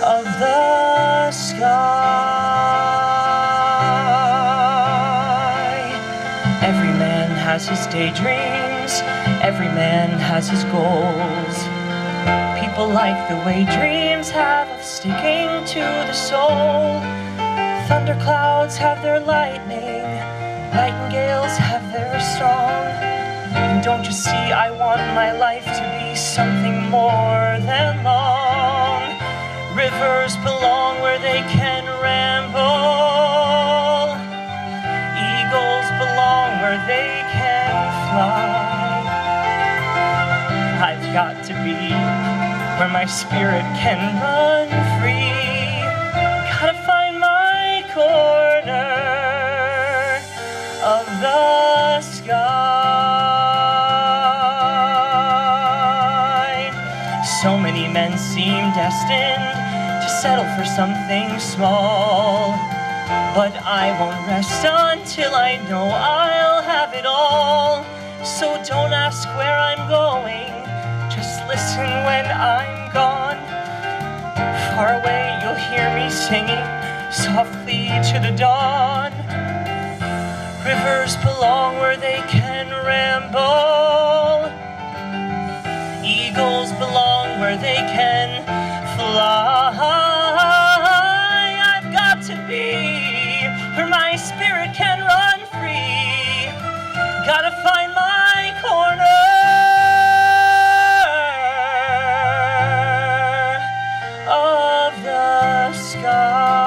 of the sky. Every man has his daydreams, every man has his goals. People like the way dreams have of sticking to the soul. Thunderclouds have their lightning, nightingales have their song. And don't you see, I want my life to be something more than long. Rivers belong where they can ramble. Eagles belong where they can fly. I've got to be where my spirit can run free. Gotta find my corner of the sky. So many men seem destined to settle for something small, but I won't rest until I know I'll have it all. So don't ask where I'm going, just listen when I'm gone. Far away you'll hear me singing softly to the dawn. Rivers belong where they can ramble. Eagles where they can fly. I've got to be where my spirit can run free. Gotta find my corner of the sky.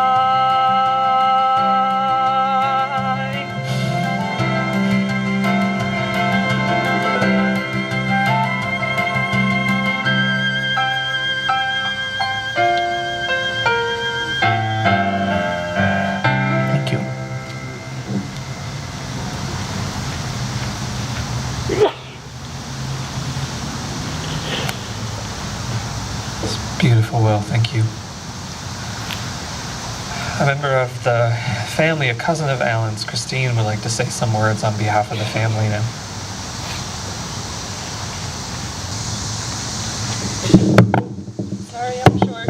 Thank you. Beautiful, Will. Thank you. A member of the family, a cousin of Alan's, Christine, would like to say some words on behalf of the family now. Sorry, I'm short.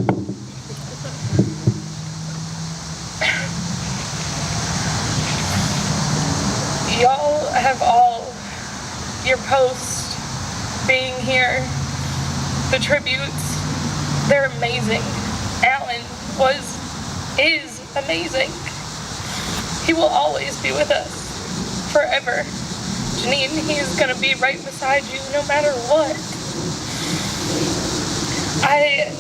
Y'all have all, your posts, being here, the tributes, they're amazing. Alan is amazing. He will always be with us, forever. Jeanine, he's gonna be right beside you no matter what. I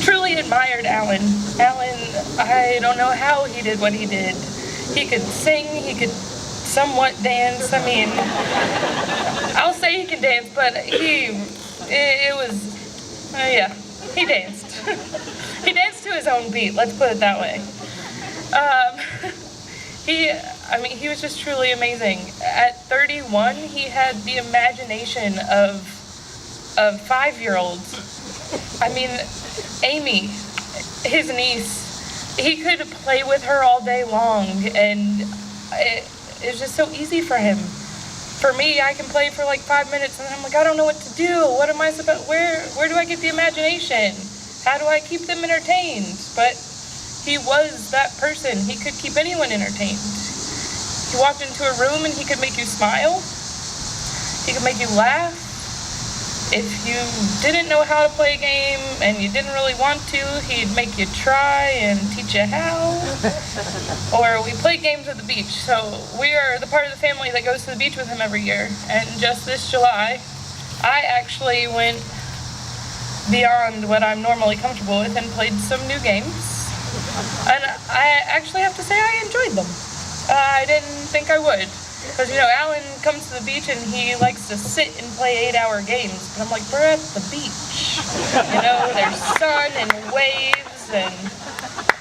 truly admired Alan. Alan, I don't know how he did what he did. He could sing, he could somewhat dance. I mean, I'll say he can dance, but he danced. He danced to his own beat, let's put it that way. He was just truly amazing. At 31, he had the imagination of 5-year-olds. I mean, Amy, his niece, he could play with her all day long, and it's just so easy for him. For me, I can play for like 5 minutes, and I'm like, I don't know what to do. What am I supposed? Where do I get the imagination? How do I keep them entertained? But he was that person. He could keep anyone entertained. He walked into a room and he could make you smile. He could make you laugh. If you didn't know how to play a game and you didn't really want to, he'd make you try and teach you how. Or we played games at the beach. So we are the part of the family that goes to the beach with him every year. And just this July, I actually went beyond what I'm normally comfortable with and played some new games. And I actually have to say I enjoyed them. I didn't think I would. Because, Alan comes to the beach and he likes to sit and play 8-hour games. But I'm like, we're at the beach. There's sun and waves.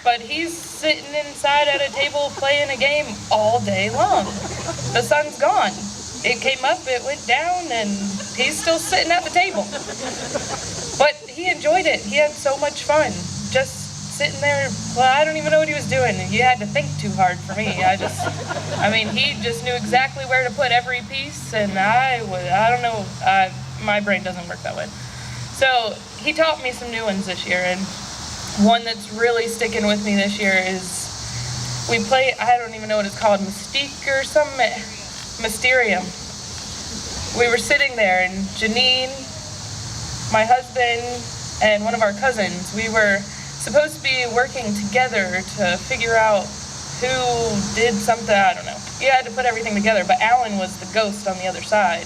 But he's sitting inside at a table playing a game all day long. The sun's gone. It came up, it went down, and he's still sitting at the table. But he enjoyed it. He had so much fun. Just sitting there, I don't even know what he was doing. He had to think too hard for me. He just knew exactly where to put every piece, and I don't know, my brain doesn't work that way. So he taught me some new ones this year, and one that's really sticking with me this year is we play, I don't even know what it's called, Mystique or something, Mysterium. We were sitting there, and Jeanine, my husband, and one of our cousins, we were supposed to be working together to figure out who did something, I don't know. He had to put everything together, but Alan was the ghost on the other side.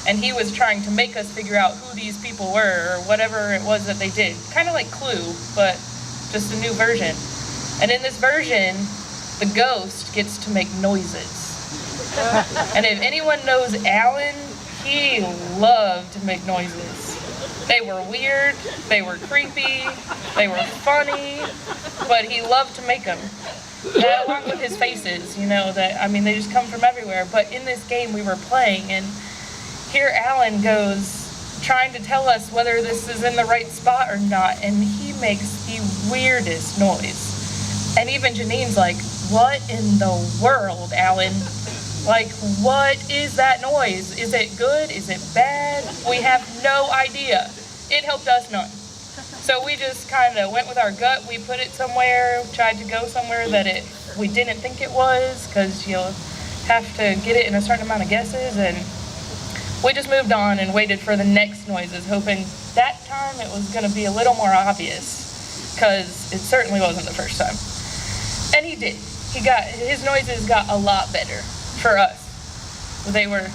And he was trying to make us figure out who these people were, or whatever it was that they did. Kind of like Clue, but just a new version. And in this version, the ghost gets to make noises. And if anyone knows Alan, he loved to make noises. They were weird, they were creepy, they were funny, but he loved to make them. And along with his faces, they just come from everywhere. But in this game we were playing, and here Alan goes trying to tell us whether this is in the right spot or not, and he makes the weirdest noise. And even Jeanine's like, what in the world, Alan? Like, what is that noise? Is it good? Is it bad? We have no idea. It helped us none. So we just kind of went with our gut. We put it somewhere, tried to go somewhere that we didn't think it was, because you'll have to get it in a certain amount of guesses. And we just moved on and waited for the next noises, hoping that time it was going to be a little more obvious, because it certainly wasn't the first time. And he did. His noises got a lot better for us. They were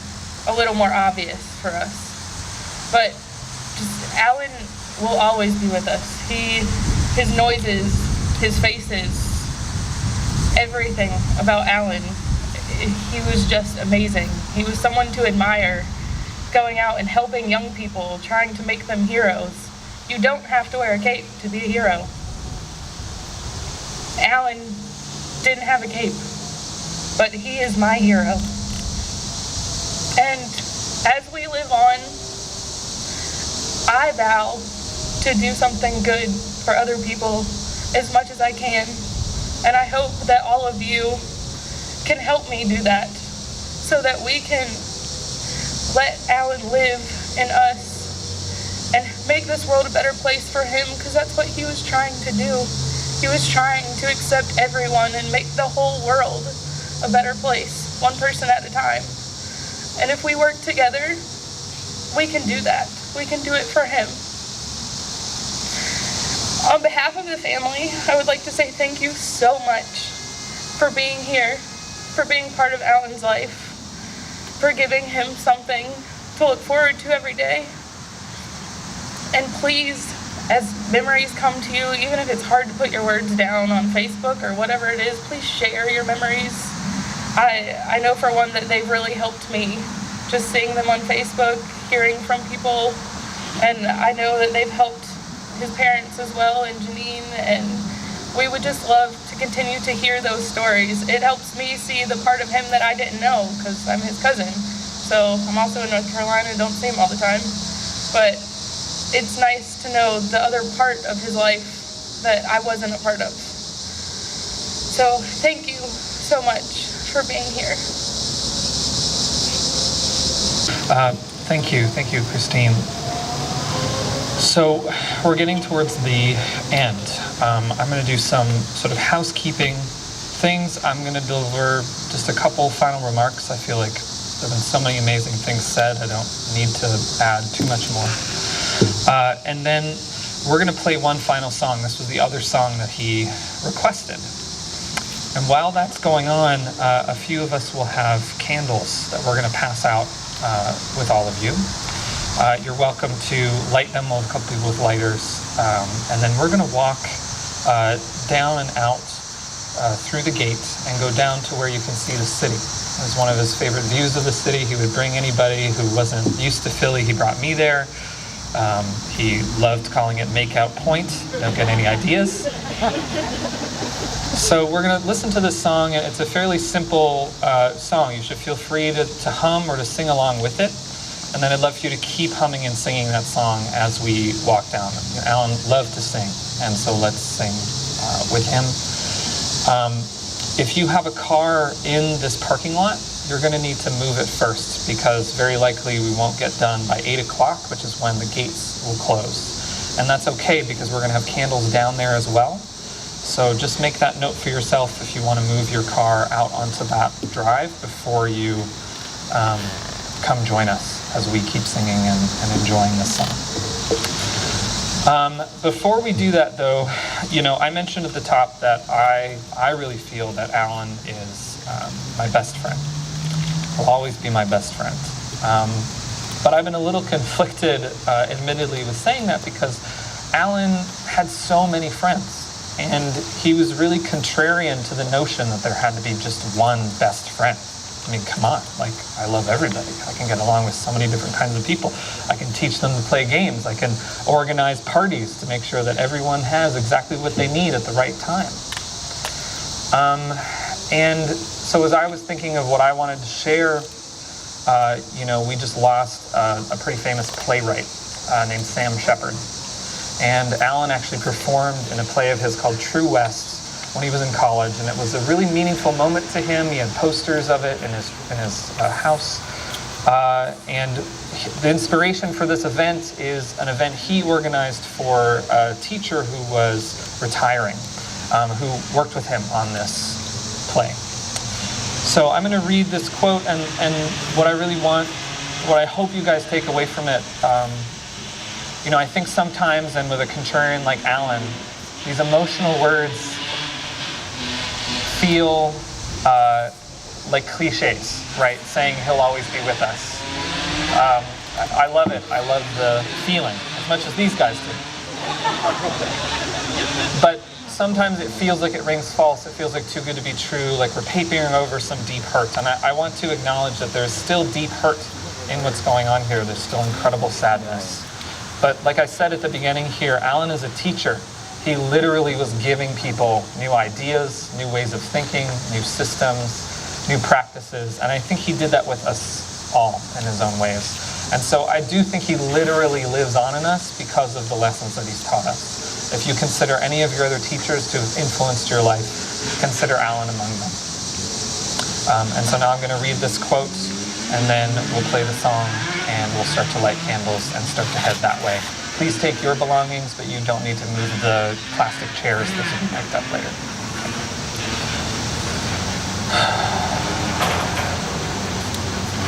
a little more obvious for us. But just Alan will always be with us. His noises, his faces, everything about Alan, he was just amazing. He was someone to admire, going out and helping young people, trying to make them heroes. You don't have to wear a cape to be a hero. Alan didn't have a cape, but he is my hero. And as we live on, I vow to do something good for other people as much as I can. And I hope that all of you can help me do that, so that we can let Alan live in us and make this world a better place for him, because that's what he was trying to do. He was trying to accept everyone and make the whole world a better place, one person at a time. And if we work together, we can do that. We can do it for him. On behalf of the family, I would like to say thank you so much for being here, for being part of Alan's life, for giving him something to look forward to every day. And please, as memories come to you, even if it's hard to put your words down on Facebook or whatever it is, please share your memories. I know for one that they've really helped me, just seeing them on Facebook, hearing from people, and I know that they've helped his parents as well, and Jeanine, and we would just love to continue to hear those stories. It helps me see the part of him that I didn't know, because I'm his cousin. So I'm also in North Carolina, don't see him all the time, but it's nice to know the other part of his life that I wasn't a part of. So thank you so much for being here. Thank you, Christine. So we're getting towards the end. I'm going to do some sort of housekeeping things. I'm going to deliver just a couple final remarks. I feel like there have been so many amazing things said, I don't need to add too much more. And then we're going to play one final song. This was the other song that he requested. And while that's going on, a few of us will have candles that we're going to pass out with all of you. You're welcome to light them. We'll have a couple people with lighters. And then we're going to walk down and out through the gate and go down to where you can see the city. It was one of his favorite views of the city. He would bring anybody who wasn't used to Philly. He brought me there. He loved calling it Makeout Point. Don't get any ideas. So we're going to listen to this song, and it's a fairly simple song. You should feel free to hum or to sing along with it. And then I'd love for you to keep humming and singing that song as we walk down. Alan loved to sing, and so let's sing with him. If you have a car in this parking lot, you're going to need to move it first, because very likely we won't get done by 8 o'clock, which is when the gates will close. And that's okay, because we're going to have candles down there as well. So just make that note for yourself if you want to move your car out onto that drive before you come join us as we keep singing and enjoying this song. Before we do that, though, I mentioned at the top that I really feel that Alan is my best friend. Will always be my best friend. But I've been a little conflicted, admittedly, with saying that, because Alan had so many friends, and he was really contrarian to the notion that there had to be just one best friend. I mean, come on, I love everybody. I can get along with so many different kinds of people. I can teach them to play games. I can organize parties to make sure that everyone has exactly what they need at the right time. And so as I was thinking of what I wanted to share, we just lost a pretty famous playwright named Sam Shepard. And Alan actually performed in a play of his called True West when he was in college, and it was a really meaningful moment to him. He had posters of it in his house. And the inspiration for this event is an event he organized for a teacher who was retiring, who worked with him on this play. So I'm going to read this quote, and what I really want what I hope you guys take away from it, you know, I think sometimes, and with a contrarian like Alan, these emotional words feel like cliches, right? Saying he'll always be with us. I love it. I love the feeling as much as these guys do. But sometimes it feels like it rings false. It feels like too good to be true, like we're papering over some deep hurt. And I want to acknowledge that there's still deep hurt in what's going on here. There's still incredible sadness. But like I said at the beginning here, Alan is a teacher. He literally was giving people new ideas, new ways of thinking, new systems, new practices. And I think he did that with us all in his own ways. And so I do think he literally lives on in us because of the lessons that he's taught us. If you consider any of your other teachers to have influenced your life, consider Alan among them. And so now I'm going to read this quote, and then we'll play the song, and we'll start to light candles and start to head that way. Please take your belongings, but you don't need to move the plastic chairs. This will be picked up later.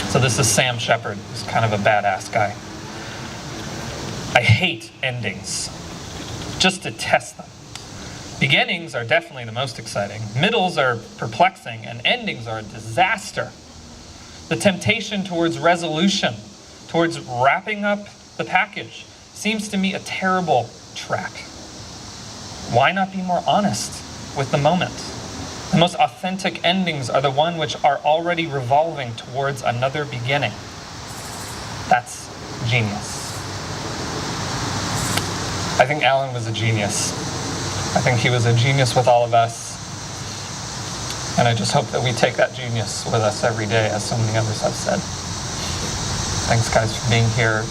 So this is Sam Shepard, who's kind of a badass guy. I hate endings. Just detest them. Beginnings are definitely the most exciting. Middles are perplexing, and endings are a disaster. The temptation towards resolution, towards wrapping up the package, seems to me a terrible track. Why not be more honest with the moment? The most authentic endings are the one which are already revolving towards another beginning. That's genius. I think Alan was a genius. I think he was a genius with all of us. And I just hope that we take that genius with us every day, as so many others have said. Thanks, guys, for being here.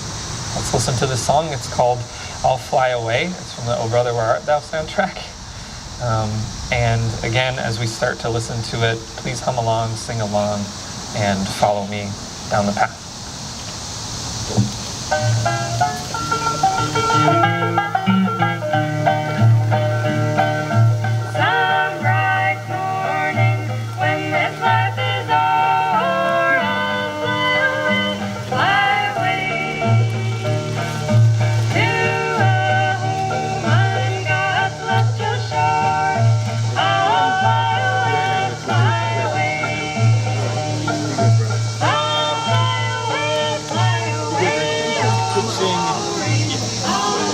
Let's listen to this song. It's called I'll Fly Away. It's from the Oh Brother, Where Art Thou soundtrack. And again, as we start to listen to it, please hum along, sing along, and follow me down the path. Some bright morning, when this life is o'er, I'll fly away to a home on God's celestial shore. I'll fly away, fly away. I'll fly away, fly away.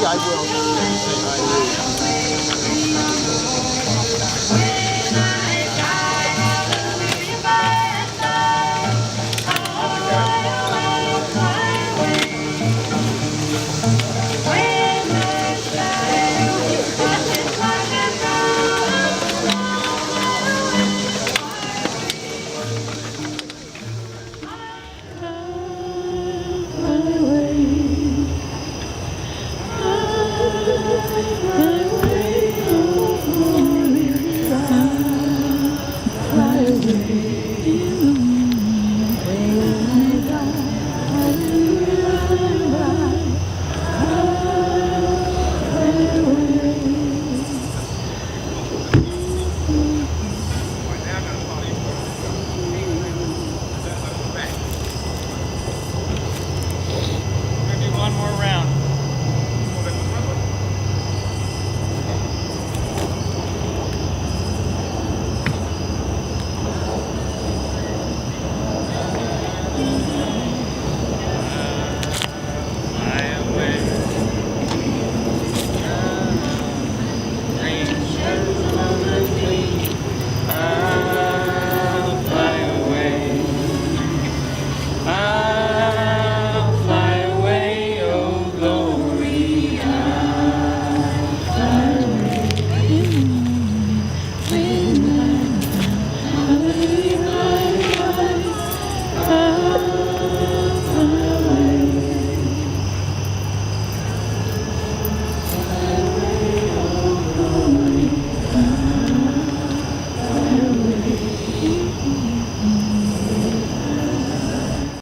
I will.